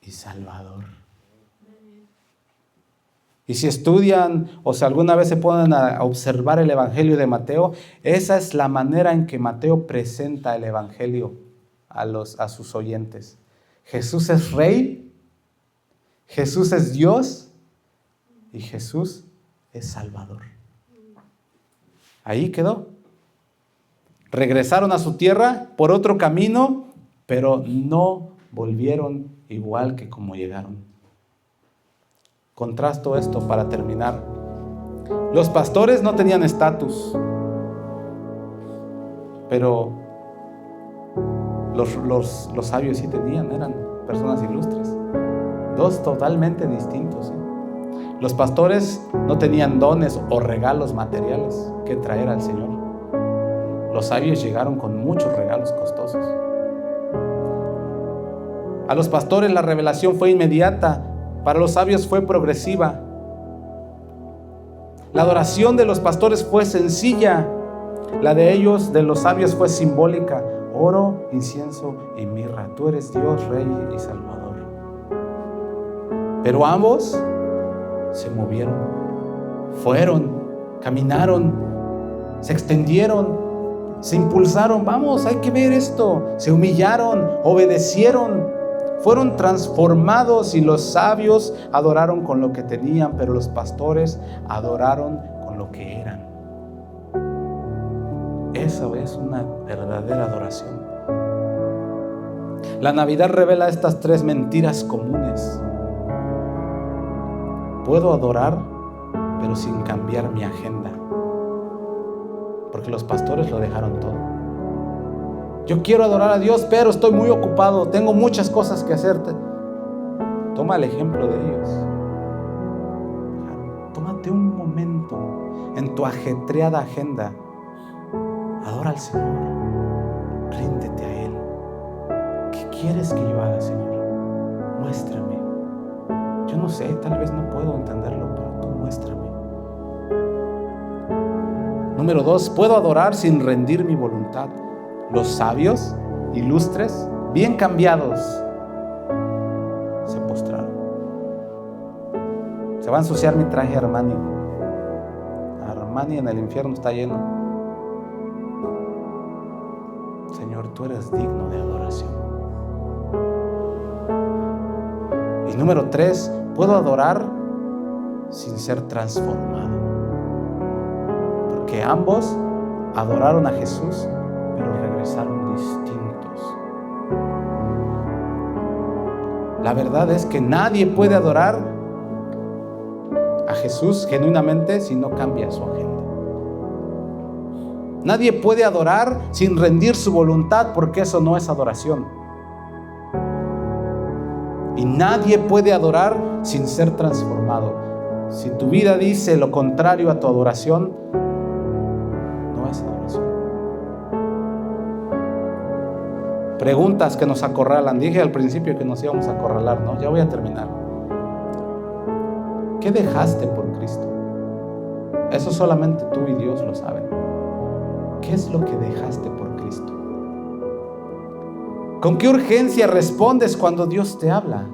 y Salvador. Y si estudian o si alguna vez se ponen a observar el Evangelio de Mateo, esa es la manera en que Mateo presenta el Evangelio a sus oyentes. Jesús es Rey, Jesús es Dios y Jesús es Salvador. Ahí quedó. Regresaron a su tierra por otro camino, pero no volvieron igual que como llegaron. Contrasto esto para terminar. Los pastores no tenían estatus, pero los sabios sí tenían, eran personas ilustres. 2 totalmente distintos. Los pastores no tenían dones o regalos materiales que traer al Señor. Los sabios llegaron con muchos regalos costosos. A los pastores la revelación fue inmediata. Para los sabios fue progresiva. La adoración de los pastores fue sencilla. La de ellos, de los sabios, fue simbólica. Oro, incienso y mirra. Tú eres Dios, Rey y Salvador. Pero ambos se movieron, fueron, caminaron, se extendieron, se impulsaron. Vamos, hay que ver esto. Se humillaron, obedecieron. Fueron transformados y los sabios adoraron con lo que tenían, pero los pastores adoraron con lo que eran. Eso es una verdadera adoración. La Navidad revela estas 3 mentiras comunes. Puedo adorar, pero sin cambiar mi agenda, porque los pastores lo dejaron todo. Yo quiero adorar a Dios, pero estoy muy ocupado, tengo muchas cosas que hacer. Toma el ejemplo de ellos. Tómate un momento en tu ajetreada agenda. Adora al Señor. Ríndete a Él. ¿Qué quieres que yo haga, Señor? Muéstrame. Yo no sé, tal vez no puedo entenderlo, pero tú muéstrame. Número 2, puedo adorar sin rendir mi voluntad. Los sabios, ilustres, bien cambiados, se postraron. Se va a ensuciar mi traje Armani. Armani en el infierno está lleno. Señor, tú eres digno de adoración. Y número 3, puedo adorar sin ser transformado. Porque ambos adoraron a Jesús, pero regresaron distintos. La verdad es que nadie puede adorar a Jesús genuinamente si no cambia su agenda. Nadie puede adorar sin rendir su voluntad, porque eso no es adoración. Y nadie puede adorar sin ser transformado. Si tu vida dice lo contrario a tu adoración, no es adoración. Preguntas que nos acorralan. Dije al principio que nos íbamos a acorralar, ¿no? Ya voy a terminar. ¿Qué dejaste por Cristo? Eso solamente tú y Dios lo saben. ¿Qué es lo que dejaste por Cristo? ¿Con qué urgencia respondes cuando Dios te habla?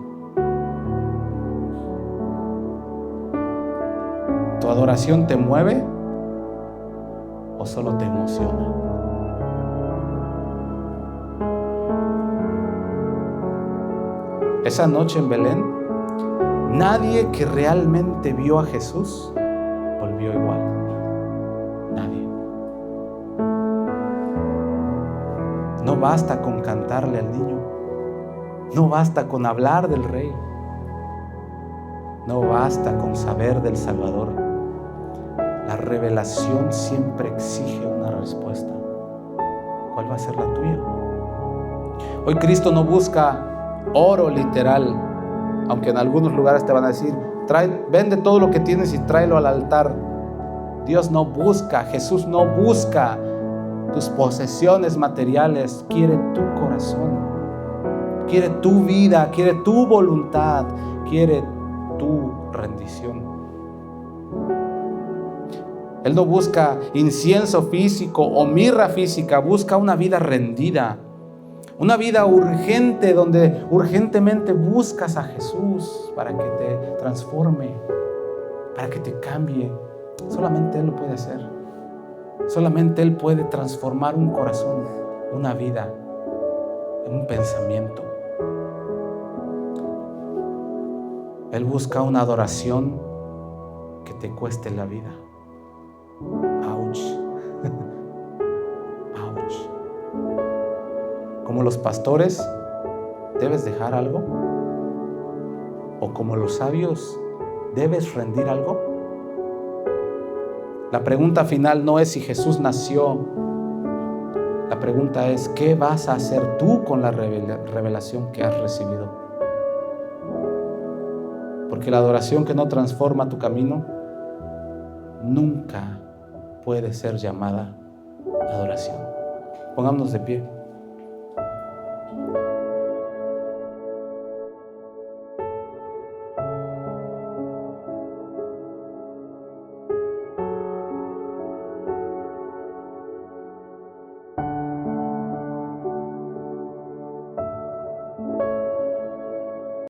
¿Tu adoración te mueve o solo te emociona? Esa noche en Belén, Nadie que realmente vio a Jesús volvió igual. Nadie. No basta con cantarle al niño. No basta con hablar del Rey. No basta con saber del Salvador. La revelación siempre exige una respuesta. ¿Cuál va a ser la tuya? Hoy Cristo no busca oro literal, aunque en algunos lugares te van a decir, vende todo lo que tienes y tráelo al altar. Dios no busca, Jesús no busca tus posesiones materiales, quiere tu corazón, quiere tu vida, quiere tu voluntad, quiere tu rendición. Él no busca incienso físico o mirra física, busca una vida rendida, una vida urgente donde urgentemente buscas a Jesús para que te transforme, para que te cambie. Solamente Él lo puede hacer. Solamente Él puede transformar un corazón, una vida, un pensamiento. Él busca una adoración que te cueste la vida. Ouch. Ouch. Como los pastores, ¿debes dejar algo? ¿O como los sabios, debes rendir algo? La pregunta final no es si Jesús nació. La pregunta es, ¿qué vas a hacer tú con la revelación que has recibido? Porque la adoración que no transforma tu camino nunca puede ser llamada adoración. Pongámonos de pie.